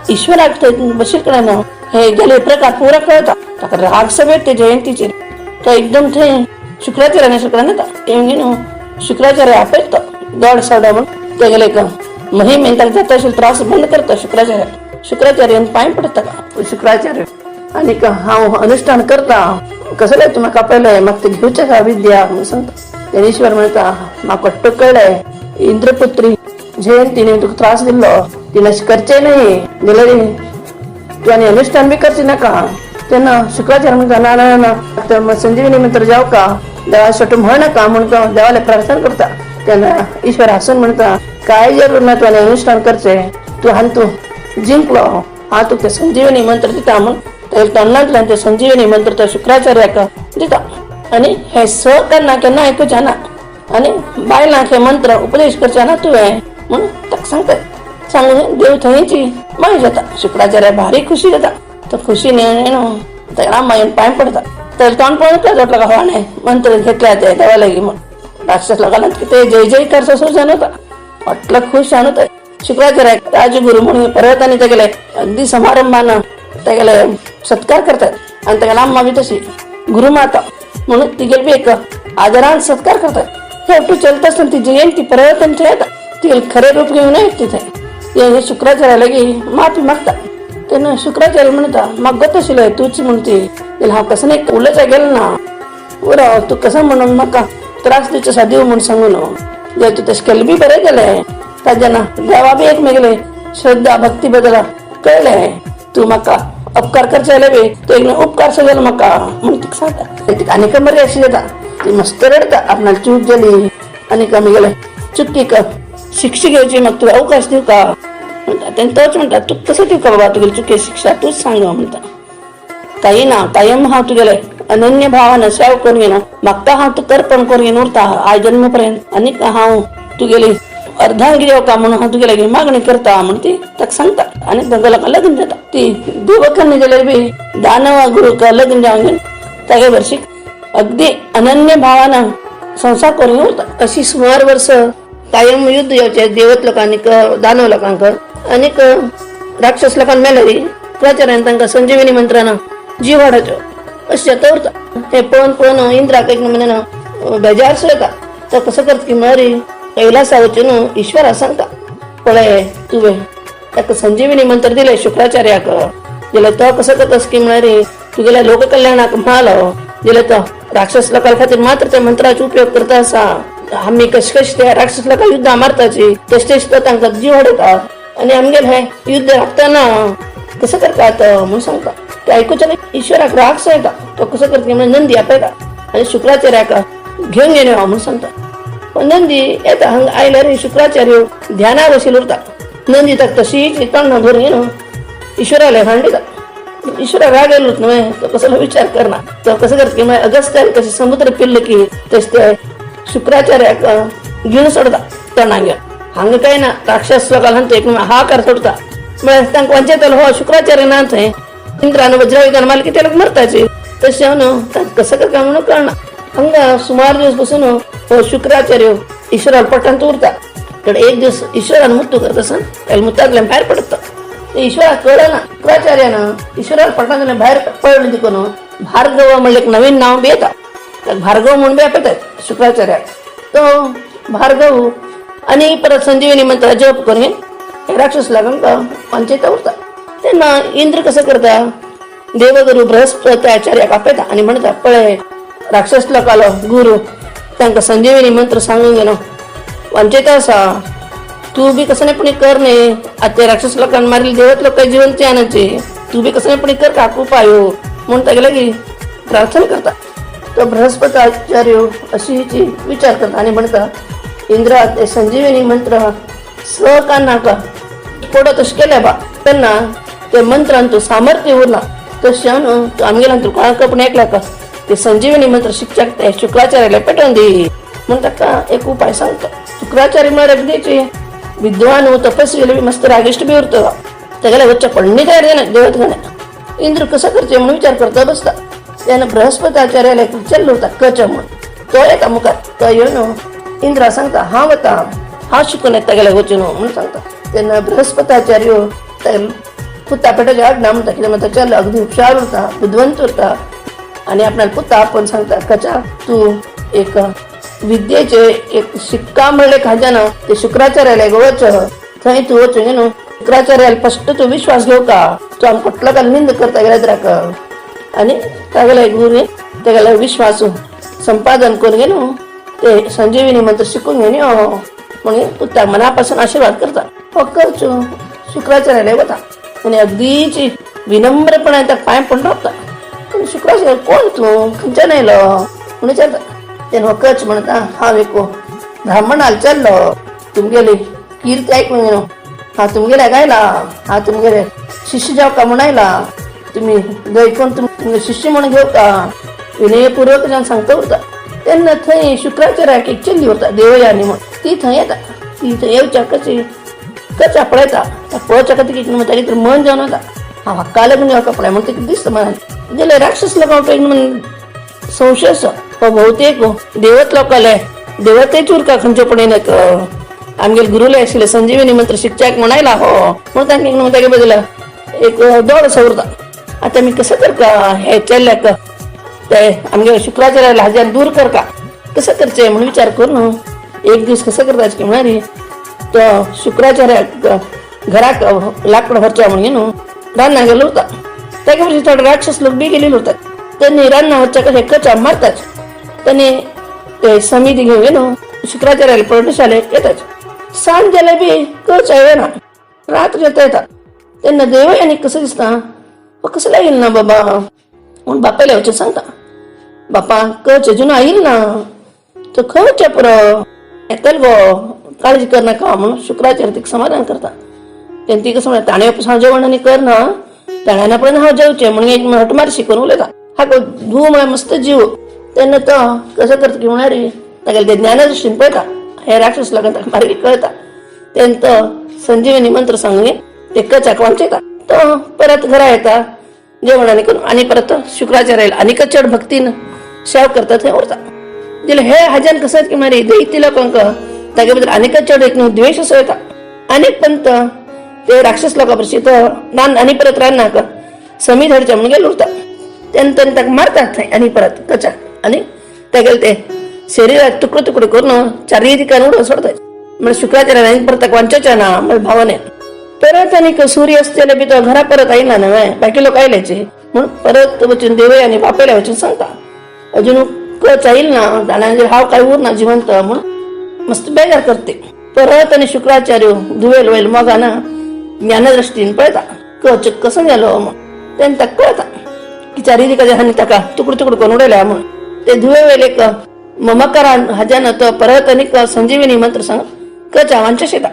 ईश्वरा बशीकडनं हे गेले प्रकार पुरा कळता राग सभेत ते जयंतीचे तर एकदम ते शुक्राचार्याने शुक्राचार्य आपत गड सावडा म्हणून ते गेले का महिम जाता असेल त्रास बंद करता शुक्राचार्य पाय पडता का शुक्राचार्य आणि का हा अनुष्ठान करता कसं काय तुम्हाला कापायलाय मग ते घेऊच्या का विद्या सांगता ज्ञानेश्वर म्हणता माका टोकळलाय इंद्रपुत्री जयंतीने तुका त्रास दिलो तिला करचे नाही दिलं तू आणि अनुष्ठान बी करते नका त्यांना शुक्राचार्य म्हणता ना मग संजीवनी मंत्र जाऊ का देवासाठी म्हण नका म्हणून देवाला प्रार्थना करता त्यांना ईश्वर हसून म्हणता काय जरूर ना तू आणि अनुष्ठान करचे तू हान तू जिंकलो हा तू ते संजीवनी मंत्र दिता म्हणून तन्नातल्या ते संजीवनी मंत्र त्या शुक्राचार्याका दिता आणि हे स करना केन्ना ऐकूच्या ना आणि बायलांक हे मंत्र उपदेश करच्या ना तू आहे म्हणून ताका सांगतात सांगून देव थंयची माय जाता शुक्राचार्य भारी खुशी जाता तर खुशीने रामा येऊन पाय पडता तर तोंड पळत वाटलं का नाही मंत्र घेतल्या ते देवाला गे म्हणून राक्षस लगाला ते जय जयकार ससू जाण होता वाटलं खुश आणत शुक्राचार्य राजगुरु म्हणून पर्वताने ते गेले अगदी समारंभानं ते गेले सत्कार करतात आणि त्या लांब बी तशी गुरुमाता म्हणून ती गेली एक आदरान सत्कार करतात हे तू चलत असताना ती जयंती पर्वतांच्या येतात ती खरे रूप घेऊन येत तिथे हे शुक्राचार्याला गे माफी मागतात त्यानं शुक्राचार्य म्हणता मग गतशील आहे तूच म्हणते हा कसं नाही उलच गेलं ना उरा तू कसं म्हणून मग त्रास तिच्या साधी म्हणून सांगून जे तू तस केलं बी बरे गेलंय त्याच्यानं देवा बी एक मेगले श्रद्धा भक्ती बदला कळलंय तू मका अपकार करचायला बी तो एक उपकार सगळं मका म्हणून ती सांगता आणि कमरी अशी येता ती मस्त रडता आपणाला चूक झाली आणि कमी गेलं चुकी का शिक्षा घ्यायची मग तू अवकाश देऊ का म्हणतात त्यांनी तोच म्हणतात तू कसं ठेव का बाबा तुला चुकी शिक्षा तूच सांग म्हणता काही ना कायम हा तू गेलाय अनन्य भावानं सेव करून घेणं मागता हा तू तर्पण करून घेऊन उरता आज जन्मपर्यंत आणि हा तू गेली अर्धांगी देव का म्हणून हा तू गेला मागणी करता म्हणते तक सांगता आणि गंगाला का लग्न देता ती देवकांनी गेले बी दानवा गुरु का लग्न जाऊन त्या वर्षी अगदी अनन्य भावानं संसार करून उरता अशी सुमार वर्ष कायम युद्ध यायचे देवत लोकांनी दानव लोकांक अनेक राक्षस लोकांना मेलेली प्रचाराने त्यांना संजीवनी मंत्रानं जीव वाढायचो अशी आता उरता हे पण इंद्रा काही म्हणजे बेजार येता तर कसं करत की मरी कैलासावचे ईश्वरा सांगता पळय तुवे त्याक संजीवनी मंत्र दिले शुक्राचार्याक गेले तो कसं करतस की मरी तू गेल्या लोककल्याणाक म्हणालो गेले तर राक्षस लोकां खातीर मात्र त्या मंत्राचा उपयोग करता असा आम्ही कशकश त्या राक्षस लोकांना युद्ध मारताची तसेच तो तांकां जीव वाडयता आणि आमगेल हे युद्ध लागताना कसं करतात म्हणून सांगता ते ऐकूच्या नाही ईश्वराक राग येता तो कसं करता म्हणजे नंदी आपयता आणि शुक्राचार्याक घेऊन गेले म्हणून सांगता पण नंदी येता हंग आयला रे शुक्राचार्य ध्याना बसेल उरता नंदी तक तशी तोंड धरून ईश्वराला हांडिता ईश्वरा राग येलोच न्हय तो कसलो विचार करना तो कसं करता की अगस्त्यान कशें समुद्र पिल्ल की तशें ते शुक्राचार्याक घेवन सोडता तोंडांगेर हांगा काय ना राक्षस लोकांक एक हाकार सोडता म्हळ्यार तांकां वंचयतलो हो शुक्राचार्य ना थंय इंद्रान वज्रायुधान मारले की ते लोक मरताचे तशें न्हू तांकां कसं करता म्हणून कळना हांगा सुमार दिवस पासून हो शुक्राचार्य ईश्वरा पटांत उरता तर एक दिवस ईश्वरान मुत्तू करता आसन त्याला मुतांतल्यान भायर पडता ते ईश्वराक कळना शुक्राचार्यान ईश्वरा पटांतल्यान भायर पडलें देखून भार्गव म्हणलें एक नवीन नांव बी येता ताका भार्गव म्हणून बी आपयतात शुक्राचार्याक तो भार्गव आनी परत संजीवनी मंत्र जप करून हे राक्षस लागून पंचयता उरता तेन्ना इंद्र कसं करता देवगुरू बृहस्पत्याचार्याक आपयता आनी म्हणटा पळय राक्षस लोकालो गुरू तांकां संजीवनी मंत्र सांगून गेलो वंचयता आसा तू बी कसनेपणी कर न्ही आता ते राक्षस लोकांनी मारिल्ले देवत लोक जिवंत आणायचे तू बी कसनेपणी कर का उपायो म्हणून तागे लागीं प्रार्थना करता तो बृहस्पत्याचार्य अशी हिची विचार करता आनी म्हणटा इंद्रा ते संजीवनी मंत्र स का नाका पडत तशें केलें बा तेन्ना ते मंत्रान तूं सामर्थ्य उरना तशें न्हू तूं आमगेल्यान तूं कोणाकूय एकल्या का ते संजीवनी मंत्र शिक्षक ते शुक्राचार्याला पेटोवन दी म्हूण ताका एक उपाय सांगता शुक्राचार्य म्हळ्यार अगदीची विद्वान तपस्वी बी मस्त रागिश्ट बी उरता तेगेल्या वच्चे पडणी तयार जायना देवत घाणे इंद्र कसं करचे म्हणून विचार करता बसता तेन्ना बृहस्पत्याचार्याला एक विचारलो होता कच म्हणून तो येता मुखार तो येवन इंद्रा सांगता हांव वता हांव शिकून येता तेगेल्या वचून म्हणून सांगता तेन्ना बृहस्पत्याचार्य पुत्ता पेटाच्या आडना म्हणटा कित्याक ताच्या अगदी हुशार उरता बुद्धवंत उरता आनी आपणाला पुत्ता आपण सांगता कचा तूं एक विद्येचे एक शिक्का म्हणले खाजाना ते शुक्राचार्याला वच थंय तूं वचून न्हू शुक्राचार्याला फस्ट तूं विश्वास घेव का तूं आमकां कोटलो निंद करता गेल्याक आनी तागेले गुरू तेगेलो विश्वास संपादन करून घे न्हू ते संजीवनी मंत्र शिकून घेवन यो म्हणून पुत्ताक मना पासून आशिर्वाद करता हो करचो शुक्राचार्याला वता आनी अगदीची विनम्रपणान ताका पांय पडून रावता पूण शुक्राचार्य कोण तूं खंयच्यान आयलो म्हणून विचारता तेन्ना हो कच म्हणटा हांव एक ब्राह्मणाल चल्लो तुमगेली किर्ती आयकून न्हू हांव तुमगेल्याक आयला हांव तुमगेले शिश्य जावका म्हूण आयला तुमी देखून तुमगे शिश्य म्हणून घेवका विनयपूर्वक जावन सांगता उरता तेन्ना थंय शुक्राचार्याक एक चली उरता देवयानी म्हणून ती थंय येता ती थंय येवच्या कशी कच आपळयता पळोवच्या खातीर कितें म्हणटा कितें मन जावन वता हांव हक्का लागून येवका पळय म्हण तिका दिसता मनान जाल्यार राक्षस लोकांक म्हण संशय आसा हो भोवतेक देवत लोकाले देवतेच उरका खंयच्या पडेन आमगेले गुरुले आशिल्ले संजीवनी मंत्र शिक्षक म्हण आयला हो म्हूण तांकां म्हणून तागे बदला एक दोड असो उरता आतां आमी कसं करता हे चेल्ल्याक ते आमगे शुक्राचार्याला हाज्यान दूर करता कसं करचें म्हणून विचार करून एक दीस कसं करताचे की म्हणारी तो शुक्राचार्याक घराक लाकूड व्हरच्या म्हणून न्हू रान्नाक गेलो उरता तागे बरोबर थोडे राक्षस लोक बी गेलेले उरतात त्यांनी रान्ना वच्च्या कशें कचा मारताच त्यांनी ते समिती घेवन न्हू शुक्राचार्याला पर्णशालेक येताच सांज जाल्यार बी कच येना रात्र येता येता तेन्ना देवयानी कसं दिसता हो कसं लागील ना बाबा म्हूण बापायल्या वचून सांगता बापा कच अजून आयिल ना तो खंय वच्चे पुरो येतलो गो काळजी कर नाका म्हणून शुक्राचार्य तिका समाधान करता तेन्ना ती कसं म्हणटा ताणें हांव जेवण आनी करना ताणें पळय हांव जेवचें म्हणून हटमार शिकून उलयता हाका धूव म्हळ्यार मस्त जीव तेन्ना तो कसं करता की म्हणारी तागेले ते ज्ञानदृश्टीन पळयता हे राक्षस लागून ताका मार्गी कळटा तेन्ना तो संजीवनी मंत्र सांगून ते कचाक वांचयता तो परत घरा येता जेवण आनी करून आनी परत शुक्राचार्याला आनीक चड भक्तीन सेवा करता थंय उरता जाल्यार हे हाज्यान कसं की मारी दैत्य लोकांक तागे बद्दल आनीक चड एक द्वेश असो येता आनीक पंत ते राक्षस लोकां बरशी तो आनी परत रान्नाक समी धाडचें म्हणून गेलो उरता तेन्ना ताका मारतात थंय आनी परत कचाक आनी तेगेले ते शरिराक तुकडो तुकडो करून चारय दिकान उडोवन सोडतात म्हणजे शुक्राचार्यान आनी परत ताका वांचोवचें ना म्हणजे भावनेन परत आनीक सूर्य अस्त जाल्यार बी तो घरा परत आयना न्हय बाकी लोक आयल्याचे म्हणून परत वचून देवयानी बापयल्या वचून सांगता अजून कच आयिल ना ताणें हांव कांय उरना जिवंत म्हणून मस्त बेजार करते परत आनी शुक्राचार्य धुवेल वयल मोगाना ज्ञानदृश्टीन पळयता कच कसो गेलो म्हूण तेन्ना ताका कळटा की चारय दिकाच्या हानी ताका तुकडो तुकडो करून उडयल्या म्हूण ते धुवे वयल एक ममकारान हाज्यान तो परत आनीक संजीवनी मंत्र सांग कचा वांचो शेता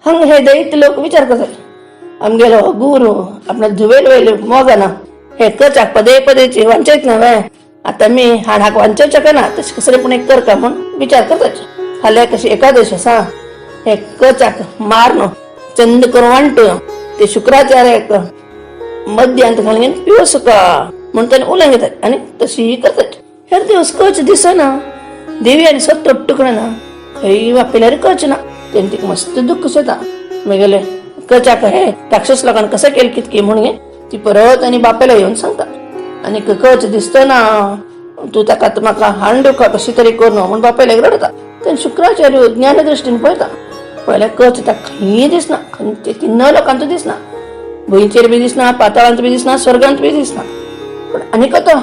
हांगा हे दैत्य लोक विचार करतात आमगेलो गुरू आपल्या धुवेल वयल मोगाना हे कचाक पदे पदेची वांचायत नव्हे आता मी हाक वांचायच्या का ना तशी कसं पण एक कर का म्हणून विचार करताच फाल्यां कशी एकादश असा हे कचाक मारनो चंद करून वांटो ते शुक्राचार्य मध्यांत घालून पिवस का म्हणून त्याने उलंग घेतात आणि तशी करतात हर दिवस कच दिसना देवी आणि सत्य टुकणं ना हे वापेल्यार कच ना त्यांनी मस्त दुःख सुद्धा मी गेले कचाक हे राक्षस लोकांना कसं केलं कितकी म्हणून ती परत आणि बापेला येऊन सांगतात आणि कच दिसत ना तू ताका म्हाका हांडू का कशी तरी करून म्हणून बापेला रडता त्याने शुक्राचार्य ज्ञानदृष्टीने पळयता पयल्या कच ताका खंय दिसना तिन्न लोकांचो दिसना भुंयचेर बी दिसना पाताळांत बी दिसना स्वर्गांत बी दिसना पण आनी कतो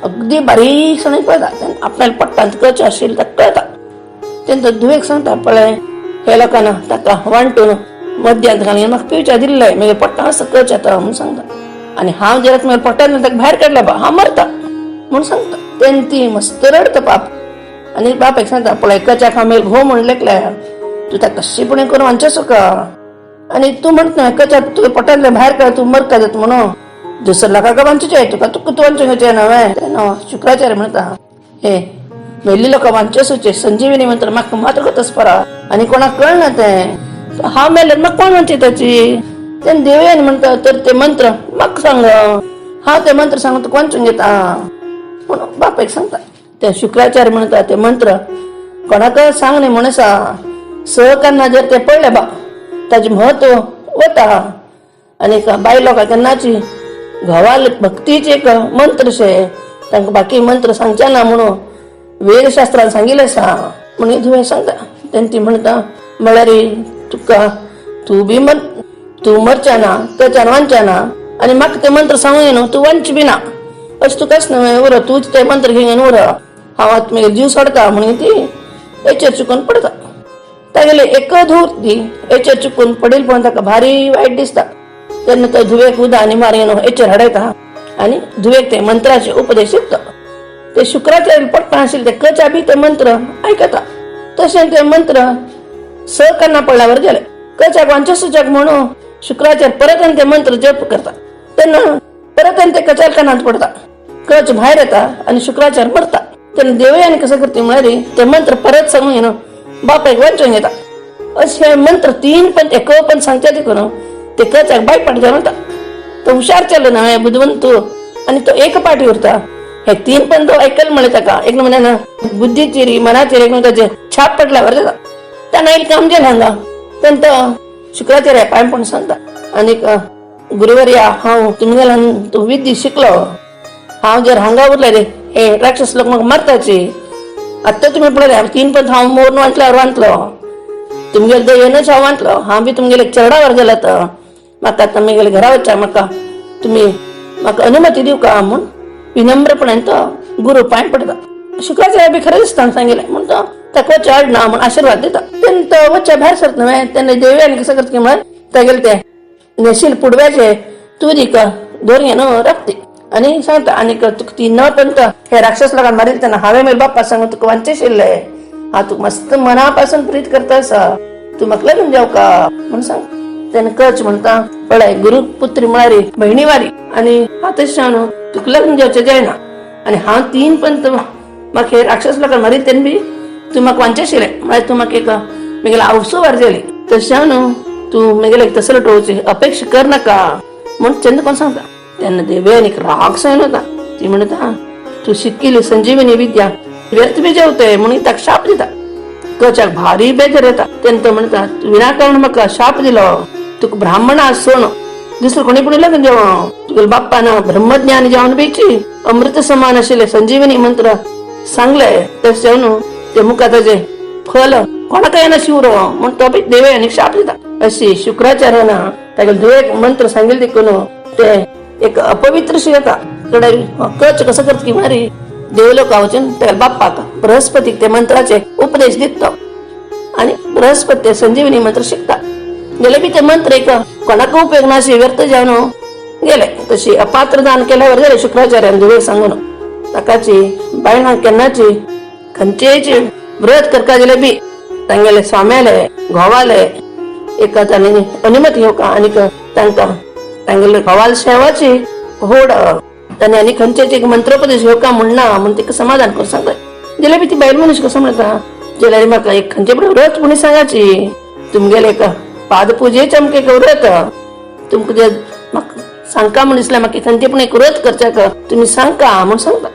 अगदी बारीकसाणें पळयता आपल्याला पट्टांत कच आशिल्ली ताका कळटा तेन्ना धुवेक सांगता पळय हे लोकांना ताका वांटून मध्यांत घालून म्हाका पिवच्या दिल्लें मागीर पट्टा असं कच येता म्हणून सांगता आनी हांव जर मागीर पट्ट्यान ताका भायर काडला बा हांव मरता म्हणून सांगता तेन्ना ती मस्त रडता बाप आनी बापायक सांगता पळय कचाक हांव मागीर घोव म्हणून लेखल्या तू ताका कशीपणी करून वांचसो का आणि तू म्हणत कचाक तुगे पट्ट्यातले भायर काड तू मरता जाता म्हणून दुसऱ्या लोकांक वांचचें तुका तुका तू वांचूंक नव्हे तेन्ना शुक्राचार्य म्हणटा हे मेल्ली लोकां वांचसूचे संजीवनी मंत्र म्हाका मात्र कोताच परा आनी कोणाक कळना तें हांव मेल्यार म्हाका कोण वांचयताची तेन्ना देवयानी म्हणटा तर ते मंत्र म्हाका सांग हांव ते मंत्र सांगून तुका वांचूंक घेता म्हणून बापायक सांगता ते शुक्राचार्य म्हणटा ते मंत्र कोणाक सांग न्ही म्हण आसा सहकान्ना जर ते पडले बा ताजे म्हत्व वता आनी बाय लोकां केन्नाची घोवाल भक्तीचे एक मंत्र शे तांकां बाकी मंत्र सांगचे ना म्हणून वेदशास्त्रान सांगिल्लें आसा म्हणून तुवें सांगता तेन्ना ती म्हणटा म्हळ्यार तुका तूं मरचे ना त्याच्यान वांचे ना आनी म्हाका ते मंत्र सांगूं न्हू तूं वांच बी ना अशें तुकाच न्हय उर तूंच ते मंत्र घेवन उर हांव आतां मागीर जीव सोडता म्हणून ती हेचेर चुकून पडता तागेले एक धूर ती हेचेर चुकून पडेल पण ताका भारी वायट दिसता तेन्ना तो धुवेक उदक आनी मारून हेचेर हाडयता आनी धुवेक ते मंत्राचे उपदेश दिता ते शुक्राचार्य पडटा आशिल्ले ते कचा बी ते मंत्र आयकता तशें ते मंत्र सहकान्ना पडल्यावर गेले कचाक वांचसूचक म्हणून शुक्राचार्य परत ते मंत्र जप करता तेन्ना परत ते कचार कानांत पडता कच भायर येता आनी शुक्राचार्य मरता तेन्ना देवयानी कसं करता म्हळ्यार ते मंत्र परत सांगून येवन बापायक वांचूंक येता अशें मंत्र तीन पण एक पण सांगता देखून ते कचाक बाय पाट म्हणटा तो हुशार चल्लो ना बुद्धवंत आनी तो एक पाटी उरता हे तीन पण तो ऐकल म्हणे ताका एक म्हणे बुद्धीचेरी मनाचेर एक ताचे छाप पडल्यावर जाता ताणें एक काम केलें हांगा तेन्ना तो शुक्राचार्य पांय पण सांगता आनीक गुरुवर्या हांव तुमगेल्यान तूं विद्या शिकलो हांव जर हांगा उरलें रे हे राक्षस लोक म्हाका मारताचे आतां तुमी पळयलें तीन पण हांव मोरून वांटल्यावर वांटलो तुमगेले दयेनच हांव वांटलो हांव बी तुमगेले चरडावर गेलो आतां म्हाका आतां तुमगेले घरा वच्चा म्हाका तुमी म्हाका अनुमती दिवं का म्हूण विनम्रपणान तो गुरू पांय पडटा शुक्राचार्य बी खरें दिसता सांगिल्लें म्हूण तो ताका वच्चा हाड ना म्हूण आशिर्वाद दिता तेन्ना तो वच्चा भायर सरता न्हय तेन्ना देवयानी कसं करता की म्हळ्यार तागेले ते नेशील पुडव्याचे तुरीक दोन घेवन राखती आनी सांगता आनीक तुका ती न पण हे राक्षस लोकांक मारिल्ले तेन्ना हांवें मागीर बाप्पा सांगून तुका वांचशिल्लें हांव तुका मस्त मना पासून प्रीत करता आसा तूं म्हाका लागून जावं का म्हूण सांग तेन्ना कच म्हणटा पळय गुरू पुत्री म्हळ्यार भयणी वारी आनी हांव तशें न्हू तुका लग्न जावचें जायना आनी हांव तीन पंत म्हाका हे राक्षस लोकांक मारिल्ले तेन्ना बी तूं म्हाका वांचशिल्लें म्हळ्यार तूं म्हाका एक म्हगेलें आवसो वारजेली तशें न्हू तूं म्हगेलें तसलो टोवची अपेक्षा करनाका म्हूण तेन्ना कोण सांगता तेन्ना देवयानीक राग सहन जाता ती म्हणटा तूं शिकिल्ली संजीवनी विद्या व्यर्थ बी जेवतय म्हणून ताका शाप दिता कचाक भारी बेजार येता तेन्ना तो म्हणटा विनाकारण म्हाका शाप दिलो तुका ब्राह्मणा सोण दुसरें कोणी पुणी लग्न जेवं तुगेले बाप्पान ब्रह्मज्ञान जावन बेची अमृत समान आशिल्ले संजीवनी मंत्र सांगले तशें न्हू ते मुखार ताचे फल कोणाक येना शिवरो म्हूण तो बी देवयानीक शाप दिता अशी शुक्राचार्यान तागेले धुवेक मंत्र सांगिल्ले देखून ते एक अपवित्र शी येता कच कसं करता की मारी देवलोका वचून त्या बाप्पाक बृहस्पतीक ते मंत्राचे उपदेश दिता आनी बृहस्पती ते संजीवनी मंत्र शिकता गेले बी ते मंत्र एक कोणाक उपयोग नाशी व्यर्थ जावन गेले तशी अपात्र दान केल्यावर गेले शुक्राचार्यान धुवेक सांगून ताकाची बायणांक केन्नाची खंयचेची व्रत करता गेले बी तांगेले स्वाम्याले घोवाले एक तांणी अनुमती घेवका आनीक तांकां तांगेले घोवाल शेवाची होड त्याने आणि खंयचे मंत्रोपदेश घेऊ का म्हणना म्हणून ते समाधान करून सांगतात जाल्यार ती बायल मनुष्य कसं म्हणता जाल्यार म्हाका एक खंयचे पण व्रत म्हणी सांगाची तुमगेले का पादपुजेचे आमकां एक व्रत तुमकां ते म्हाका सांगता म्हण दिसलें म्हाका खंयचे पण एक व्रत करचें का तुमी सांगता म्हण सांगता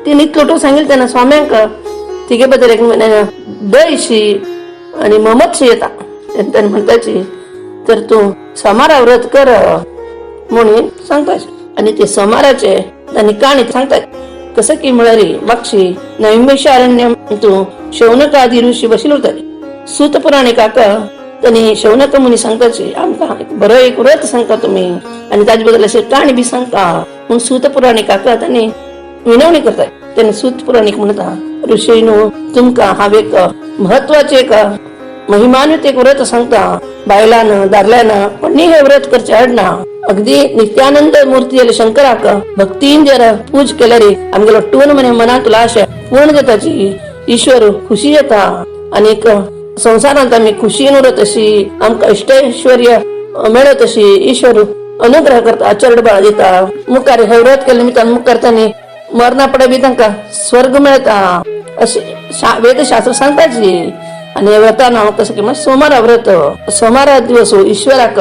ती नीट लोटून सांगितलें तेन्ना स्वाम्यांक तिगे बद्दल एक दयशी आणि ममतशी येता तेन्ना म्हणटाची तर तूं सोमारा व्रत कर म्हणून सांगताच आणि ते सोमाराचे तांणी काणी सांगतात कसं की म्हळ्यारी वाक्षी नैमिषारण्य तू शौनक आदी ऋषी बशिल्लो उरताली सूत पुराणी काका त्यांनी शौनक मुनी सांगताची आमकां बरो एक व्रत सांगता तुम्ही आणि ताजे बद्दल अशी काणी बी सांगता म्हणून सूत पुराणी काका त्यांनी विनवणी करतात त्यांनी सूत पुराणीक म्हणता ऋषीनो तुमकां हांव एक महत्वाचे एक महिमान्वित एक व्रत सांगता बायलान दादल्यान कोणी हे व्रत करचे आडना अगदी नित्यानंद मूर्ती आले शंकराक भक्तीन जर पूज केल्यार आमगेलो टून म्हणे मनांतलो आशा पूर्ण जाताची ईश्वर खुशी येता आणि संसारांत आमी खुशीन उरत अशी आमकां इष्टैश्वर्य मेळत अशी ईश्वर अनुग्रह करता चरड बाळ दिता मुखार हे व्रत केले निमित्तान मुखार तांणी मरणा पडे बी तांकां स्वर्ग मेळता अशी वेदशास्त्र सांगताची आणि हे व्रतान हांव कसं की सोमारा व्रत सोमारा दिवस ईश्वराक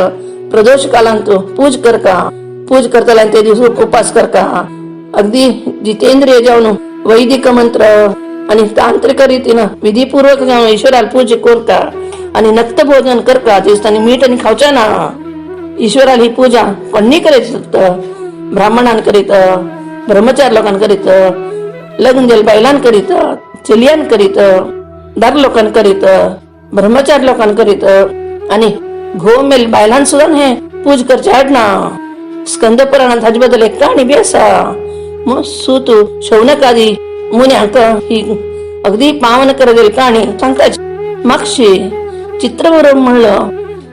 प्रदोष कालांत पूज करता ते दिवस उपास करता अगदी जितेंद्रिय जावन वैदिक मंत्र आणि तांत्रिक रीतीनं विधीपूर्वक जावन ईश्वराला पूज करता आणि नक्त भोजन करता दिसताना मीठ आणि खावच्या ना ईश्वराला ही पूजा कोणी करायची ब्राह्मणान करीत ब्रह्मचार लोकांन करीत लग्न जाल्ल्या बायलान करीत चलयान करीत दार लोकांन करीत ब्रह्मचार लोकांन करीत आणि घोव मेल बायलान सुद्धा हे पूज करचे आडना स्कंद पुराणांत हाजे बद्दल एक काणी बी आसा म्हणून सूत शौनक आदी मुन्यांक ही अगदी पावन केलेली काणी सांगताची मागशी चित्रवरम म्हणलं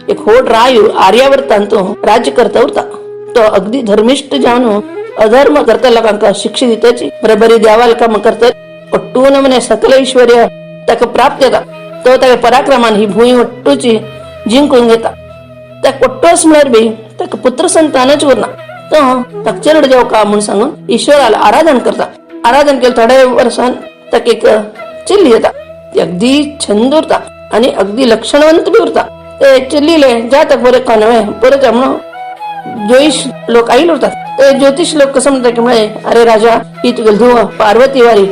एक व्हड रायू आर्यावर्तांत राज्य करता उरता तो अगदी धर्मिष्ठ जावन अधर्म करता लोकांक शिक्षा दिताची बरोबरी देवाल काम करता अट्टून म्हणे सकल ऐश्वर्य ताका प्राप्त जाता तो ताका पराक्रमान ही भूंय अट्टूची जिंकून घेता त्या कोट्टोस म्हळ्यार बी ताका पुत्र संतानच उरना तो ताका चलड जाव का म्हणून सांगून ईश्वराला आराधन करता आराधन केलं थोड्या वर्सान ताका एक चिल्ली येता ती अगदी छंद उरता आणि अगदी लक्षणवंत बी उरता ते चिल्लीले ज्या ताका बरें कानवे परत म्हणून ज्योतिष लोक आयिल्ले उरतात ते ज्योतिष लोक कसं म्हणतात की म्हळे अरे राजा ही तुगेली धुव पार्वती वारी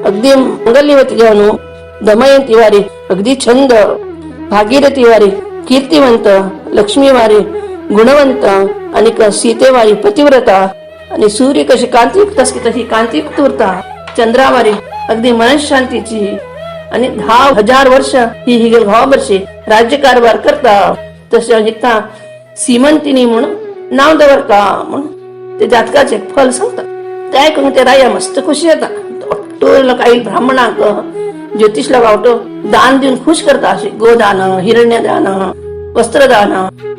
अगदी मंगल्यवती जावन दमयंती वारी अगदी छंद भागीरथी वारी कीर्तिवंत लक्ष्मी वारी गुणवंत आणि सीते वारी पतिव्रता आणि सूर्य कशी कांतियुक्त असते तशी कांतियुक्त उरता चंद्रावारी अगदी मनशांतीची आणि 10,000 वर्ष ही हिगेल वर्षी राज्य कारभार करता तसे हिता सीमंतिनी म्हणून नाव दवरता म्हणून ते जातकाचे फल सांगता ते ऐकून ते राया मस्त खुशी येता लोक आई ब्राह्मणाक ज्योतिष लोक दान देऊन खुश करता असे गोदान हिरण्यदान वस्त्रदान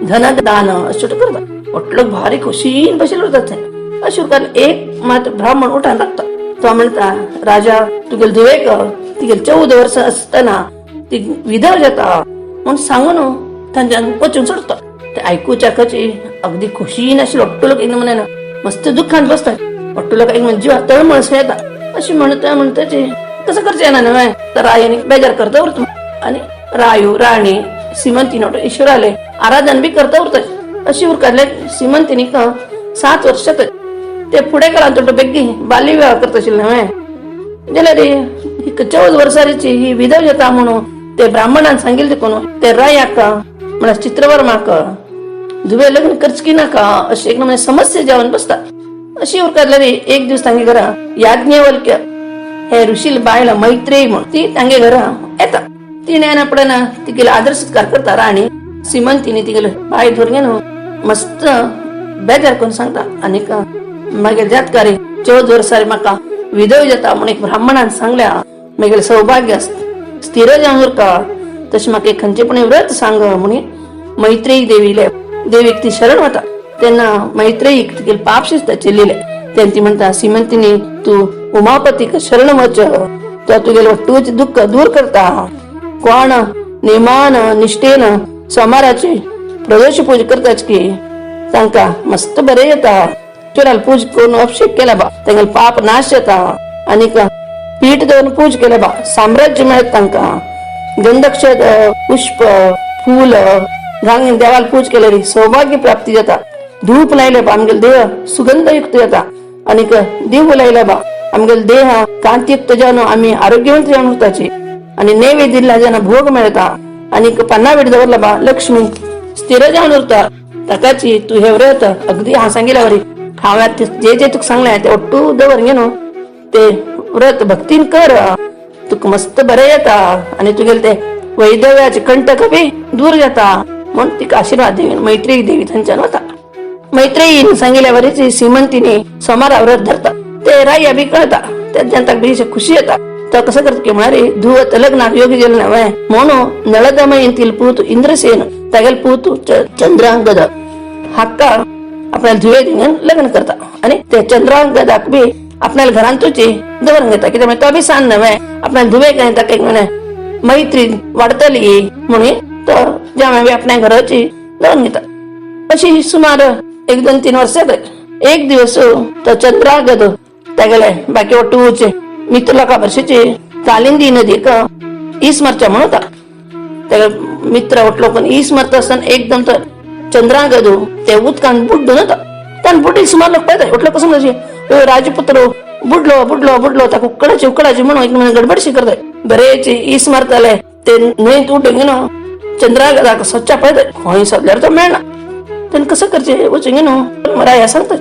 धनदान अशें करता लोक भारी खुशीन बशिल्ले उरतात अशें एक मात्र ब्राह्मण उठान लागता तो म्हणता राजा तुगेल धुवेक तिगेल 14 वर्सां आसतना ती विधव जाता म्हणून सांगून तांच्यान वचून सोडता ते आयकुच्या कची अगदी खुशीन आशिल्लो अट्टू लोक एक म्हणाना मस्त दुःखान बसतात अट्टू लोक एक म्हणजे जिवाक तळमळस येता अशी म्हणताची कसं करचें ना न्हय तर रायानी बेजार करता उरता आणि रायू राणी सीमंतीन ईश्वराले आराधन बी करता उरतात अशी उरकातले सीमंतीनीक 7 वर्ष जातात ते फुडें काळांत तो बेगी बाल्य विवाह करता आशिल्ले न्हय जाल्यार 14 वर्सांची ही विधव जाता म्हणून ते ब्राह्मणान सांगिल्लें देखून ते रायाक म्हळ्यार चित्रवर्माक धुवे लग्न करचकी नाका अशी एक समस्या जावन बसता अशी उरकातले एक दिवस तांगे घरा याज्ञवल्क्य हे ऋषील बायला मैत्रेयी म्हणून ती तांगे घरा येता तिने पडना तिगेलो आदर सत्कार करता राणी सीमंतीने तिगेलो बाय धरून मस्त बेजार करून सांगता आणि मागीर जातकारी 14 वर्सां म्हाका विधव जाता म्हणून एक ब्राह्मणान सांगल्या मागीर सौभाग्य स्थिर जावन उरता तशें म्हाका एक खंयचेपण व्रत सांग म्हणून मैत्रेयी देवीक ती शरण वता तेन्ना मैत्रेयीक तिगेले पाप शिस्त चिल्लिले तेन्ना ती म्हणटा सीमंतीनी तू उमापतीक शरण वच तो तुगेलो वाटूच दुःख दूर करता कोण नेमान निष्ठेन सोमाराची प्रदोष पूजा करताच की तांकां मस्त बरें येता ईश्वराला पूज करून अभिषेक केला बा तांगेल पाप नाश जाता आणि पीठ देऊन पूज केले बा साम्राज्य मिळत तांका गंधक्षत पुष्प फूल घालून देवाला पूज केलेली सौभाग्य प्राप्ती जाता धूप लायले बा आमगेल देह सुगंधयुक्त जाता आणि दिव लायला बा आमगेल देह कांतियुक्त जाऊन आम्ही आरोग्यवंत जाऊन होताचे आणि नैवेद्य दिला ज्यांना भोग मिळता आणि पन्ना वेळ दवरला बा लक्ष्मी स्थिर जाऊन उरता ताकाची तू हे व्रत अगदी हा सांगितल्यावर खाव्यात जे जे तुक सांगलाय ते ओट्टू दवर घेणो ते व्रत भक्तीन कर तुक मस्त बरे येता आणि तुगेल ते वैधव्याचे कंटक बी दूर जाता म्हणून तिक आशीर्वाद देवी मैत्री देवी थंचन होता मैत्रीन सांगितल्यावरच श्रीमंतीने समारा व्रत धरता ते राय बी कळता त्यात जनता बी खुशी येता तर कसं करत की म्हणारे धुवत लग्नात योगी गेल नव्हे म्हणून नळदमयंतील पूत इंद्रसेन तगेल पूत चंद्रांगद हक्का आपल्याला धुवे देऊन लग्न करता आणि ते चंद्रांगदाक बी आपल्याला घरात तुझी दवरून घेता की त्यामुळे तो बी सांग नव्हे आपल्याला धुवे घेता काही म्हणे मैत्री वाढतली म्हणून तर ज्यामुळे आपल्या घराची दवरून घेतात अशी सुमार 1-2-3 वर्ष एक दिवस तो चंद्रागद त्यागेले बाकी वाटूचे मित्र का वर्षाची कालिंदी नदी का ईस्मरच्या म्हणता त्या मित्र वाटलो पण ईस्मरत असताना एकदम तर चंद्रागद ते उदकान बुड्ड नव्हता त्यान बुड्डी सुमार लोक पाहता वाटलं कसं म्हणजे राजपुत्र बुडलो बुडलो बुडलो त्या उकडाची म्हणून एक महिने गडबडशी करताय बरेच ईस्मरताले ते न्हंयत उडून घेणं चंद्रागदा स्वच्छ पाहताय खंय सदल्यावर तो मेळना त्यानं कसं करचे वचून घेणं राया सांगता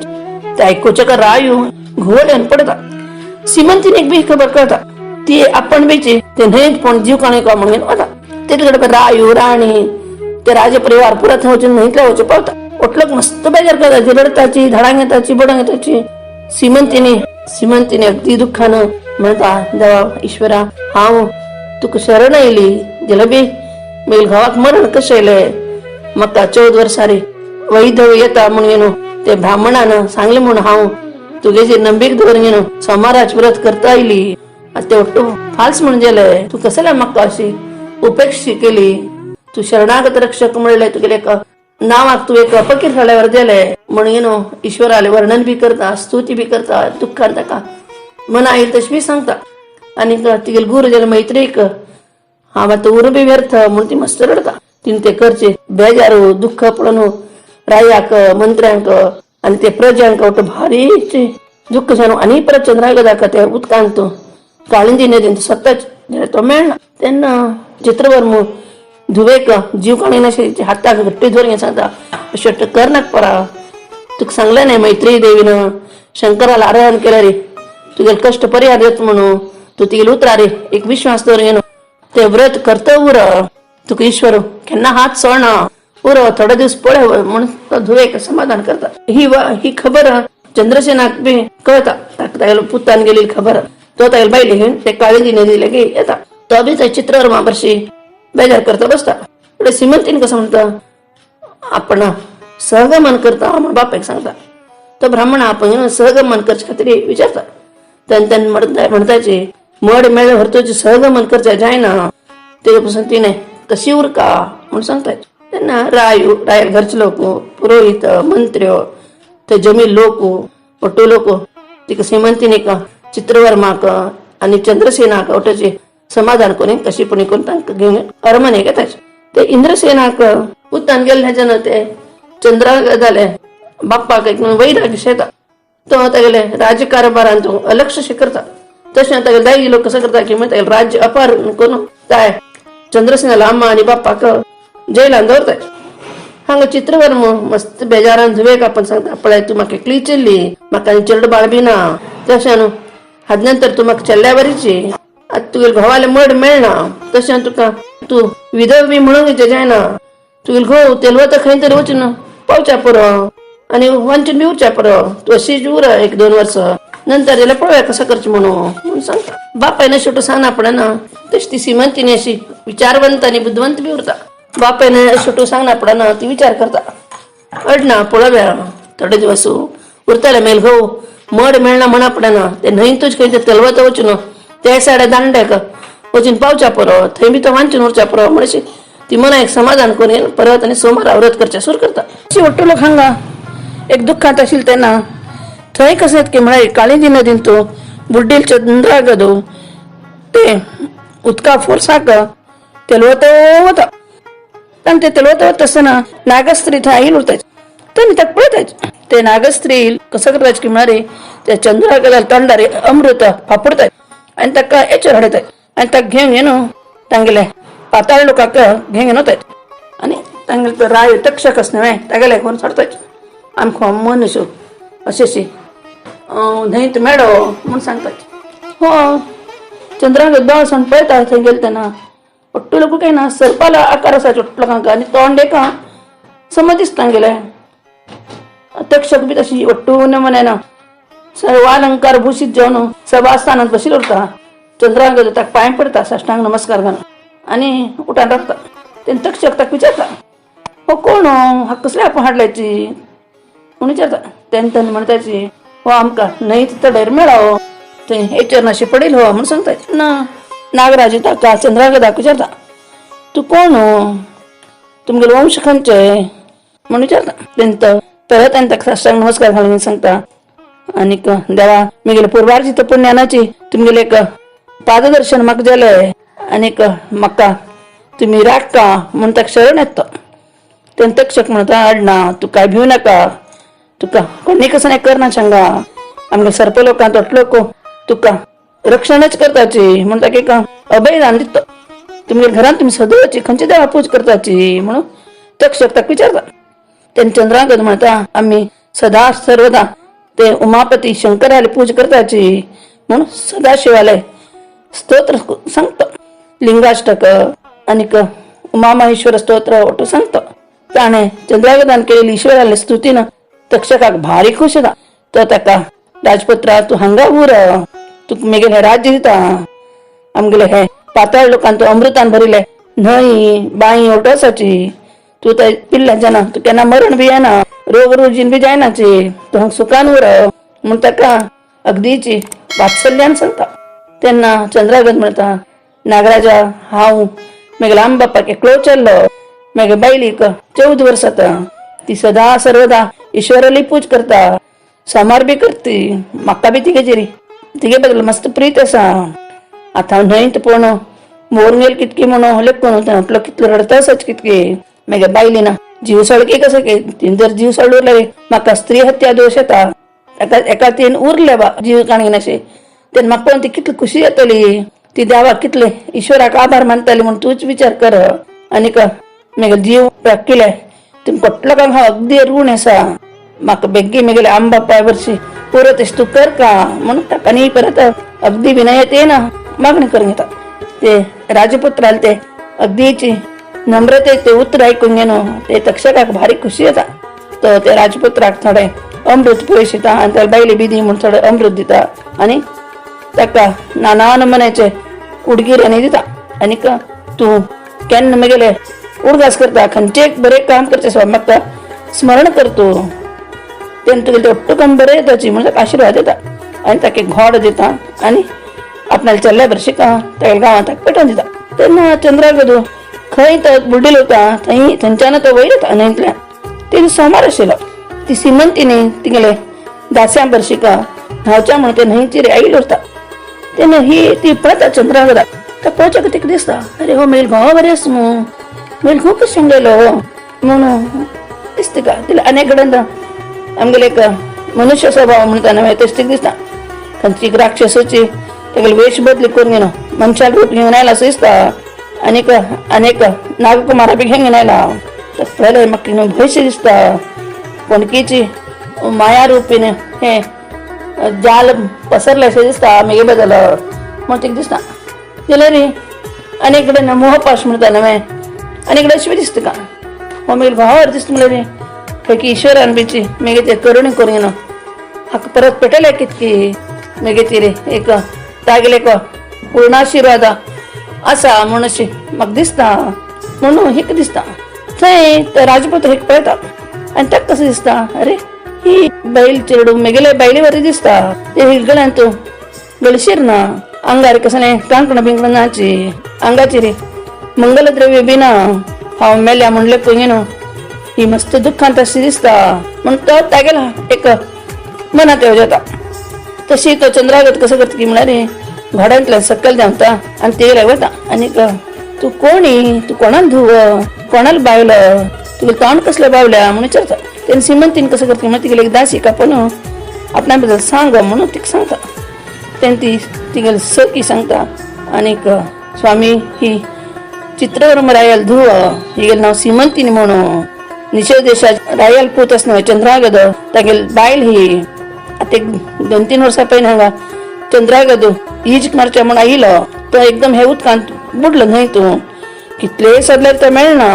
ते ऐकूचे का रायू घोड्यान पडता श्रीमंतीने एक बी खबर कळता ती आपण बेचे ते न्हंयत पण जीव काणे का म्हणून होता तिकडे रायू राणी ते राज परिवार पुरात वचून न्हंयतल्या वचून पावता ओटलक मस्त बेजार करता ती रडताची धडांग येताची बडंग येताची श्रीमंतीने अगदी दुःखानं म्हणता देवा ईश्वरा हांव तुका शरण येयली जाल्यार बी मेल घावाक मरण कशें येयलें म्हाका 14 वर्सांनी वैधव येता म्हणून ते ब्राह्मणानं सांगले म्हणून हांव तुगे नंबीक दवरून घेणं समाराज व्रत करता आयली ते वाटतो फाल्स म्हणून गेले तू कसं म्हाका अशी उपेक्षी केली तू शरणागत रक्षक म्हणले तुगे नावाक तू एक फकीर थळ्यावर दिले म्हणून ईश्वराले वर्णन बी करता स्तुती बी करता दुःखान ताका मना येईल तशी बी सांगता आणि तिगे गुरु गेले मैत्रीक हा मात उर बी व्यर्थ म्हणून ती मस्त रडता तिने ते करचे बेजारू दुःख पडून रायाक मंत्र्यांक आणि ते प्रजांक वाटतं भारी दुःख जाणू आणि परत चंद्रागदाक ते उदकांत काळिंदी नदीन स्वतःच तो मेळना तेन्ना चित्रवर्म धुवेक जीव काणी नशे हाताक घट्टी धरून सांगता अशें करनाक परा तुका सांगलें न्ही मैत्री देवीन शंकराला आराधन केलें रे तुगे कष्ट परिहार येता म्हणून तू तिगे उतरा रे एक विश्वास दवर घेवन ते व्रत करता उर तुका ईश्वर केन्ना हात सोडना उर थोडे दिवस पळय म्हणून तो धुवेक समाधान करता ही खबर चंद्रसेनाक बी कळता ताका पुतान गेलेली खबर तो तागेले बायले घेवन ते काळिंदी नदी लागी येता तो बी त्या चित्रवर्मा बरशी बेजार करता बसता पुढे श्रीमंतीन कसं म्हणता आपण सहगमन करता बापाक सांगता तो ब्राह्मण आपण सहगमन करचे खातीर विचारता त्यान म्हणताचे मड मेळ व्हरतोचे सहगमन करचे जायना तेपासून तिने कशी उरका म्हणून सांगताय त्यांना राय घरचे लोक पुरोहित मंत्र्यो ते जमीन लोक ओटो लोक तिका श्रीमंतीने का चित्रवर्माक आणि चंद्रसेनाक ओटोचे समाधान कोणी कशी पण करून तांकां घेवन अरमने घेताचे ते इंद्रसेनाक उतान गेल्ल्याच्यान ते चंद्रागदाले बाप्पाक एक वैराग्य शेता तो तागेले राजकारभारान तो अलक्ष करता तशें तागेले दायज लोक कसं करता की तागेले राज्य अपहरण करून काय चंद्रसेनाला अम्मा आणि बाप्पाक जैलान दवरताय हांगा चित्रवर्म मस्त बेजारान धुवेक आपण सांगता पळय तू म्हाका एकली चल्ली म्हाका चेडूं बाळ बी ना तशें न्हू हाजे नंतर तू म्हाका चल्ल्या बरीची आता तुगे घोवाले मड मेळना तशें तुका तू विधव बी म्हणूंक जायना तुगे घोव तेलवता खंय तरी वचून पावच्या पुरो आणि वांचून बी उरच्या पुरो तू अशीच उर 1-2 वर्स नंतर जाल्यार पळोवया कसं करचें म्हणून सांगता बापायन शेवटो सांगना पडना तशी ती श्रीमंतीने अशी विचारवंत आणि बुद्धवंत बी उरता बापायन शेवटो सांगना पडना ती विचार करता अडना पळोवया थोडे दिवस उरताले मेल घोव मड मेळना म्हणा पडना ते न्हंयतूच खंय तेलवता वचून त्या सायडा दांड्याक वचून पावच्या पुरो थंय बी तो वांचून उरच्या पुरो म्हणशी ती मना एक समाधान करून परत आणि सोमार व्रत करचे सुरू करता अशी वाटतो लोक हांगा एक दुःखात आशिल्ले तेन्ना थंय कशें की म्हळ्यार काळिंजी नदीन तूं बुड्डील चंद्रागदो ते उदका फोर्साक तेलवत वता आनी ते तेलवत वता आसतना नागस्त्री थंय आईल उरताय तेन्ना ताका पळयताय ते नागस्त्री कसं करताय की म्हळ्यार ते चंद्रागदाल तोंडार अमृत फापुडताय आनी ताका हेचेर हाडयताय आनी ताका घेवन तांगेले पाताळ लोकांक घेवन वताय आनी तांगेले तो राय तक्षक आसा न्हय तागेले घेवन सोडताय आमकां मनुश्य अशें न्हंयत मेळो म्हूण सांगताय हो चंद्रागद बाळसावन पळयता थंय गेले तेन्ना ಒಟ್ಟು लोक ना सर्पाला आकार आसा चोट लोकांक आनी तोंड एका समज दिसता गेले तक्षक बी तशी ಒಟ್ಟು नमुन्यान सर्व अलंकार भूषित जावन सभास्थानात बशिल्लो उरता चंद्रागद ताका पांय पडटा साश्टांग नमस्कार घालून आनी उठान राखता तेन्ना तक्षक ताका विचारता हो कोण हा कसल्या आपण हाडल्याची म्हूण विचारता तेन्ना ताणें म्हणटाची हो आमकां न्हंयत तडेर मेळ्ळो थंय हेचेर नाशी पडयलो म्हूण सांगता ना नागराज ताका चंद्रागदाक विचारता तूं कोण तुमगेलो वंश खंयचे म्हूण विचारता तेन्ना परत आनी ताका साश्टांग नमस्कार घालून सांगता आनीक देवा म्हगेले पुर्वार्जित पुण्यानाची तुमगेले एक पाददर्शन म्हाका जालें आनीक म्हाका तुमी राखता म्हूण ताका शरण येता तेन्ना तक्षक म्हणटा आडना तूं कांय भिवू नाका तुका कोणी कसं करना सांगा आमगे सर्प लोकां तोट लोक तुका रक्षणच करताची म्हूण ताका एक अभय दान दिता तुमगे घरांत तुमी सदळची खंयची देवा पूज करताची म्हणून तक्षक ताका विचारता तेन्ना चंद्रागद म्हणटा आमी सदा सर्वदा ते उमापती शंकराले पूज करताची म्हणून सदाशिवाले स्तोत्र सांगता लिंगाष्टक आनीक उमामहेश्वर स्तोत्र ಒಟ್ಟು सांगता ताणें चंद्रागदान केलेली ईश्वराले स्तुतीन तक्षकाक भारी खुश जाता तो ताका राजपुत्रा तूं हांगा उर तुका म्हगेलें राज्य दिता आमगेले हे पाताळ लोकांक तूं अमृतान भरिल्ले न्हंय बांय ओटो आसाची तूं थंय पिल्ल्या जाणा तूं केन्ना मरण बी येना रोग रुजीन बी जायनाची तूं हांगा सुखान उर म्हूण ताका अगदीची वात्सल्यान सांगता तेन्ना चंद्रागद म्हणटा नागराजा हांव म्हगेल्या आम बापाक एकलो चल्लो म्हगे बायलीक 14 वर्सां जाता ती सदा सर्वदा ईश्वराली पूज करता सोमार बी करती म्हाका बी तिगे बद्दल मस्त प्रीत आसा आतां हांव न्हंयत पळोवन मोरून गेल कितकी म्हणून लेखून म्हटलो कितलो रडता आसाच कितकी म्हगे बायली ना जीव सळके कसो की तिने जर जीव सळ उरले म्हाका स्त्री हत्या दोश येता एका तीन उरले बा जीव काणगेन अशें तेन्ना म्हाका पळोवन ती कितली खुशी येतली ती देवाक कितले ईश्वराक आभार मानताली म्हूण तूंच विचार कर आनीक म्हगे जीव केले तुमी कोटलो काम हांव अगदी ऋण आसा म्हाका बेगी म्हगेले आम बापाय वर्शी पुरो तशें तूं कर का म्हणून ताका न्ही परत अगदी विनयत येना मागणी करूंक येता ते राजपुत्राल ते अगदीची नम्रते ते उतर आयकून घेवन ते तक्षकाक भारी खुशी येता तो ते राजपुत्राक थोडे अमृत पयस दिता आनी त्याला बायली बी दी म्हूण थोडे अमृत दिता आनी ताका नाना नमुन्याचे उडगीर आनी दिता आनीक तूं केन्ना म्हगेले उडगास करता खंयचे बरें काम करचें आसा म्हाका स्मरण कर तूं तेन्ना तुगेले ಒಟ್ಟು काम बरें येताची म्हूण ताका आशिर्वाद दिता आनी ताका एक घोड दिता आनी आपणाले चल्ल्या भरशीका तागेल्या गांवांत ताका पेटोवन दिता तेन्ना चंद्रागदू खंय तो बुड्डील वता थंयच्यान तो वयर येता न्हंयतल्यान तिने सोमार आशिल्लो ती सिमंतीनी तिगेले दास्यां भरशीका न्हांवच्या म्हणून ते न्हंयचेर आयिल्लो उरता तेन्ना ही ती पळयता चंद्रागदाक तो पळोवच्या तिका दिसता अरे हो म्हगेलो घोव बरें आसा मू म्हगेलो खूब कशें गेलो म्हणून दिसता का तिला अनेक कडेन आमगेले एक मनुष्य स्वभाव म्हणटा न्हय तशें दिसता खंयची राक्षसाची तेगेलो वेश बदली करून घेवन मनशाल रूप घेवन आयला असो दिसता अनेक नागकुमारा बी घेवन आयला पळयल्यार म्हाका भंयशें दिसता कोणकीची माया रुपीन हे जाल पसरले अशें दिसता म्हगे बदल म्हूण तिका दिसता जाल्यार अनेक कडेन मोहपाश म्हणटा न्हय अनेक कडेन अशें दिसता का हो म्हगेलो भावार दिसता म्हणल्यार खंय ईश्वरान बीची म्हगे ते करुणी करून घेवन हाका परत पेटले कितकी म्हगे ती एक तागेले एक पूर्णाशिर्वाद आसा म्हूण अशी म्हाका दिसता म्हणून हिक दिसता थंय तो राजपूत हिक पळयता आनी ताका कशें दिसता अरे ही बैल चेडू म्हगेले बायले बरी दिसता ते हिलगड्यान तूं गळशीर ना आंगार कसलें कांकणां बिंकणां नाची आंगाचेर मंगलद्रव्य बी ना हांव मेल्या म्हणलें पळय न्हू ही मस्त दुख्खांत अशी दिसता म्हूण तो तागेला एक मनात येऊ जाता. तशी तो चंद्रागत कसं करता की म्हणाले घोड्यांतल्या सकल धांवता आणि ते वता आणि तू कोणी, तू कोणाला धुव, कोणाला बावलं, तुला तोंड कसलं बावल्या म्हणून विचारता. त्यांनी श्रीमंतीन कसं करते मग तिकडे एक दासी का पण आपल्याबद्दल सांग म्हणून ती सांगता. त्यांनी ती तिकडे सकी सांगता आणि स्वामी ही चित्रवर्म रायल धुव हिगेल नाव श्रीमंतीनी म्हणून निशे देशात रायल पूत असणं चंद्रागद तागेल बायल ही आता 2-3 वर्सां पयलीं हांगा चंद्रागद इज मारच्या म्हण आयलो तो एकदम हे उदकांत बुडलो न्हय तूं कितले सदल्यार तो मेळना.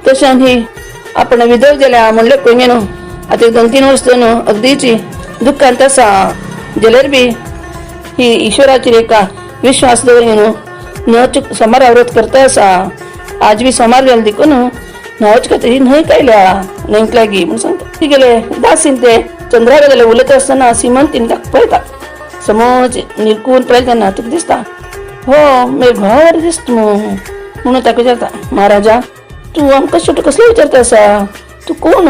तशें ही आपण विधव जाल्या म्हणले पळय न्हू आता 2-3 वर्स न्हू अगदीची दुख्खांत आसा जाल्यार बी ही ईश्वराचेर एका विश्वास दवरून न्हू न चूक सोमार आवरत करता आसा. आज बी सोमार गेले देखून न्हवच खातीर ही न्हय कायल्या न्हंयक लागीं म्हूण सांगता. ती गेले दासीन ते चंद्रागदाला उलयत आसतना श्रीमंतीन ताका पळयता समज निरकून पळयता तेन्ना तुका दिसता हो म्हगे घोर दिसता म्हणून ताका विचारता महाराजा तूं आमकां शेवटी कसलो विचारता आसा, तूं कोण,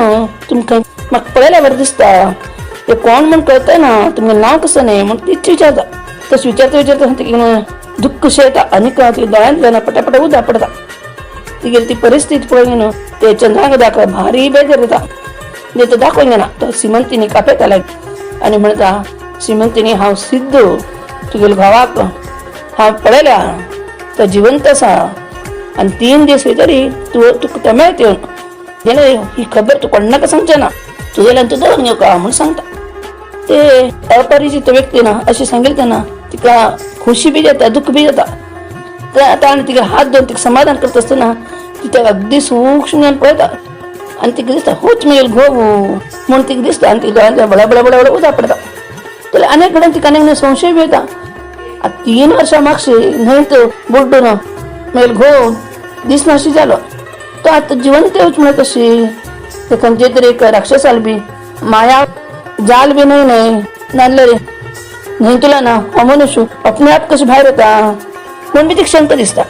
तुमकां म्हाका पळयल्या बरें दिसता ते कोण म्हूण कळटा ना, तुमगे नांव कसं न्हय म्हूण तीच विचारता. तशें विचारता विचारता दुख्ख कशें येता आनी ती दोळ्यांतल्यान पटापटा उदक पडटा. तिगेली ती परिस्थिती पळोवन न्हू ते चंद्रागदाक भारी बेजार येता. तो दाखोवन घेना तो श्रीमंतीनी कापेता लायक आनी म्हणटा श्रीमंतीनी हांव सिद्ध तुगेल्या घोवाक हांव पळयल्या तो जिवंत आसा आनी 3 दीस भितरी तुका तो मेळत येवन जाल्यार ही खबर तूं कोणाक सांगचें ना तुगेल्यान तूं दवरून घेवका म्हूण सांगता. ते अपरिचित व्यक्ती ना अशें सांगिल्लें तेन्ना तिका खुशी बी जाता दुख्ख बी जाता. आतां आनी तिका हात धरून तिका समाधान करता आसतना ती ताका अगदी सूक्ष्म घेवन पळयता आनी तिका दिसता होच मेल घोव म्हूण तिका दिसता आनी तिका दोळ्यांतल्यान बडा बडा बडा उदक पडटा. जाल्यार अनेक कडेन तिका अनेक संशय बी येता 3 वर्सां मागशीं न्हंयत बुड्डून मेल घोव दिसनाशी जालो तो आतां जिवंत येवच म्हळ्यार कशी ते खंयचे तरी एक राक्षसाल बी माया जाल बी न्हय नासले रे न्हंयतलो ना हो मनुष्य अपने आप कशें भायर येता म्हूण बी तिका शंक दिसता.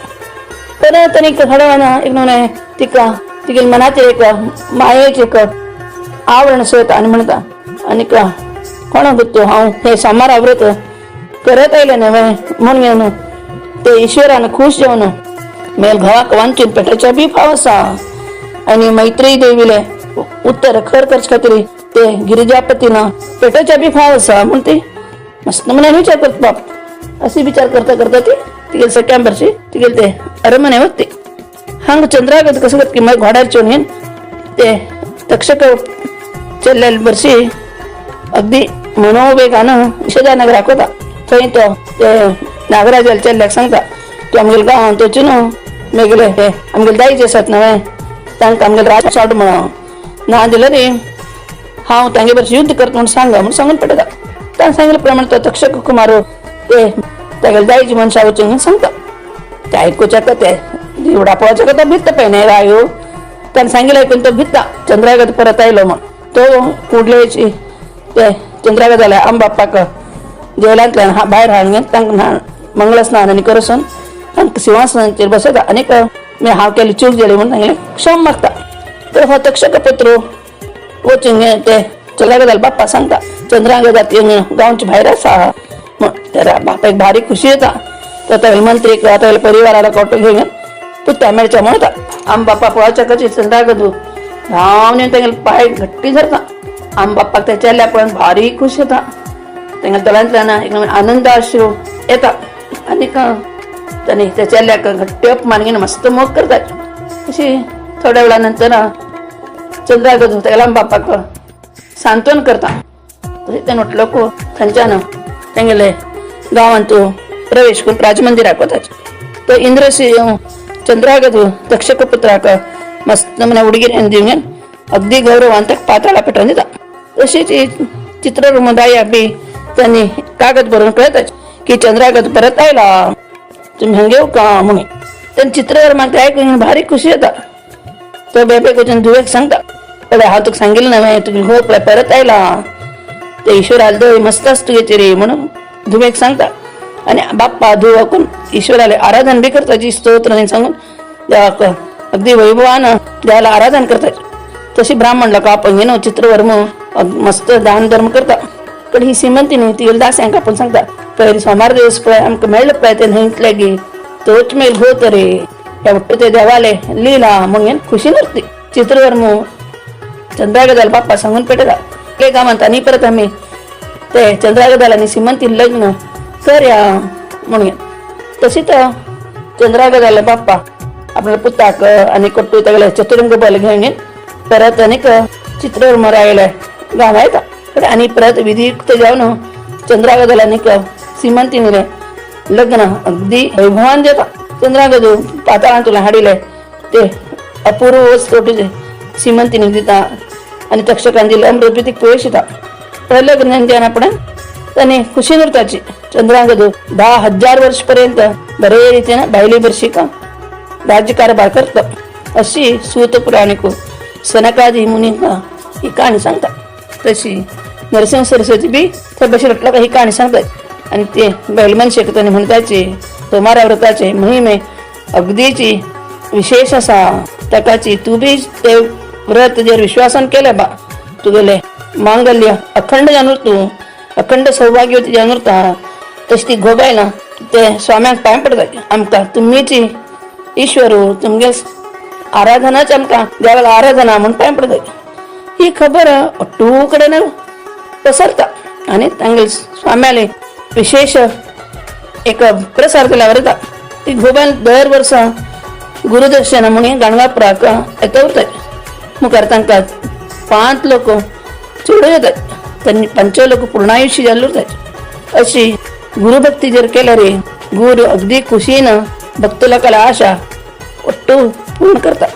परत आनी थोड्या वेळान एक न्हय तिका तिगेल्या मनाचेर एक मायेचें एक आवरण सयता आनी म्हणटा आनी कोणाक तूं हांव हे सोमार आवरत करत आयलें न्हय म्हूण घेवन ते ईश्वरान खूश जावन मेल घोवाक वांचून पेटोवच्या बी फाव आसा. आनी मैत्री देवीले उत्तर खर करचे खातीर ते गिरिजापतीन पेटोवच्या बी फाव आसा म्हूण ती मस्त मनान विचार करता बाप अशी विचार करता करता ती तिगेले सप्टेंबरची तिगेले ते अरमने वचती. हांगा चंद्रागत कसं करता की मागीर घोड्यार चोवन घेवन ते तक्षक चल्लेले बरशी अगदी मनोवेगान शेजानगराक वता. थंय तो ते नागराजाल चेल्ल्याक सांगता तूं आमगेल्या गांवांत वचून मेगले हे आमगेले दायज आसात न्हय तांकां आमगेले राज सोड म्हणून ना दिल्यार हांव तांगे बरशी युध्द करता म्हूण सांगा म्हूण सांगून पडटा. ताणें सांगिल्ले प्रमाणे तो तक्षक कुमार ते तागेले दायज मनशां वचून सांगता. ते आयकुचे ते देवडा पळोवचे तो भित्ता पळय न्हय रायो ताणें सांगिल्लें आयकून तो भित्ता चंद्रागत परत आयलो म्हूण तो कुडलेची ते चंद्रागत जाल्या आम बाप्पाक जेवलांतल्यान भायर हाडून घेवन तांकां मंगळ स्नान आनी करसून तांकां सिंहासनाचेर बसयता आनीक हांव केली चूक जाली म्हूण तांगेलें क्षम मागता. तर हो तक्षक पुत्र वचून ते चंद्रागदाल बाप्पा सांगता चंद्रागदात गांवच्या भायर आसा म्हूण त्या बापायक भारी खुशी येता. तो तागेले मंत्रीक तागेल्या परिवाराला कोटो घेवन पुत्या मेळच्या म्हणटा आम बाप्पा पळोवच्या कशी चंद्रागद धांवन येवन तांगेले पांय घट्टी धरता. आम बाप्पाक ते चेल्ल्या पळोवन भारी खूश येता. तांगेल्या दोळ्यांतल्यान एक आनंद अश्रू येता आनीक तांणी त्या चेल्ल्याक घट्टी अपमान घेवन मस्त मोग करता. अशी थोड्या वेळा नंतर चंद्रागद तागेल्या आम बाप्पाक सांत्वन करता. तशें तें म्हटलो थंयच्यान तेंगेले गांवांत प्रवेश करून राजमंदिराक वताचे. तो इंद्रसिंह चंद्रागद तक्षक पुत्राक मस्त म्हणे उडगिऱ्यान दिवन अगदी गौरवान ताका पाताळा पेटोवन दिता. तशीच चित्ररुमदाया बी त्यांनी कागद बरोवन कळयताचे की चंद्रागद परत आयला तुमी हांगा येवका म्हणून. तेन्ना चित्रवर्माक ते आयकून भारी खुशी येता. तो बेबेक वचून धुवेक सांगता पळय हांव तुका सांगिल्लें न्हय तुगे घोव पळय परत आयला ते ईश्वराल दय मस्त आसा तुगेची रे म्हणून धुवेक सांगता. आनी बाप्पा धुव वाकून ईश्वराले आराधन बी करताची स्तोत्र सांगून देवाक अगदी वैभवान देवाला आराधन करताचे. तशी ब्राह्मण लोक आपण घेणं चित्रवर्म मस्त दान धर्म करता पण ही श्रीमंतीने ती दास्यांक आपण सांगता पहिले सोमार दिवस पळय आमकां मेळ्ळें पळय ते न्हंयतले गी तोच मेल घो तरे ह्या ते देवाले लिला म्हणून खुशी नसती चित्रवर्म चंद्रागदाल बाप्पा सांगून पेटला ते का म्हणता आणि परत आम्ही ते चंद्रागदाल आणि श्रीमंती लग्न करया म्हणून तशी तर चंद्रागदाल बाप्पा आपल्या पुताक आणि कट्टू तगले चतुरंग बल घेऊन परत अनेक चित्रवर्म रायला गाव येता आणि परत विधियुक्त जाऊन चंद्रागदाल अनेक श्रीमंतीने लग्न अगदी वैभवान देता चंद्रागदू पाताळान तुला हाडिले ते अपूर्व वस्तूचे श्रीमंतीने दिता आणि तक्षकान दिले अमृतपीतीक प्रवेश येता पहिलं लग्न आपण त्याने खुशी नृत्याची चंद्रागदू 10,000 वर्ष पर्यंत बरे रीतीने बायली बर्शिका राज्यकारभार करतो अशी सूत पुराणिक सनकादी मुनींना ही कहाणी सांगतात तशी नरसिंह सरस्वती बी त्या बशीरटला ही कहाणी सांगतात आणि ते बैल मनशेक त्याने म्हणताचे तोमारा व्रताचे महिमे अगदीची विशेष असा तकाची तू बी ते व्रत जर विश्वासन केलं बा तू गेले मांगल्य अखंड जाणूर तू अखंड सौभाग्यवती जाणूरता तशी ती घोबायला ते स्वाम्यांक पाय पडतात आमकां तुमची ईश्वर तुमगे आराधनाच आमकां देवाला आराधना म्हणून पाय पडतात ही खबर अट्टू कडेन पसरता आणि तांगे स्वाम्याले विशेष एक प्रसार केला वरता ती घोबायल दर वर्सा गुरुदर्शन म्हणून गाणगापुराक येता उरतात मुखार तांकां 5 लोक चेडूं येतात त्यांनी 5 लोक पूर्णायुष्य जाल्ले उरतात अशी गुरुभक्ती जर केल्या रे गुरु अगदी खुशीन भक्त लोकांना आशा ಒಟ್ಟು पूर्ण करतात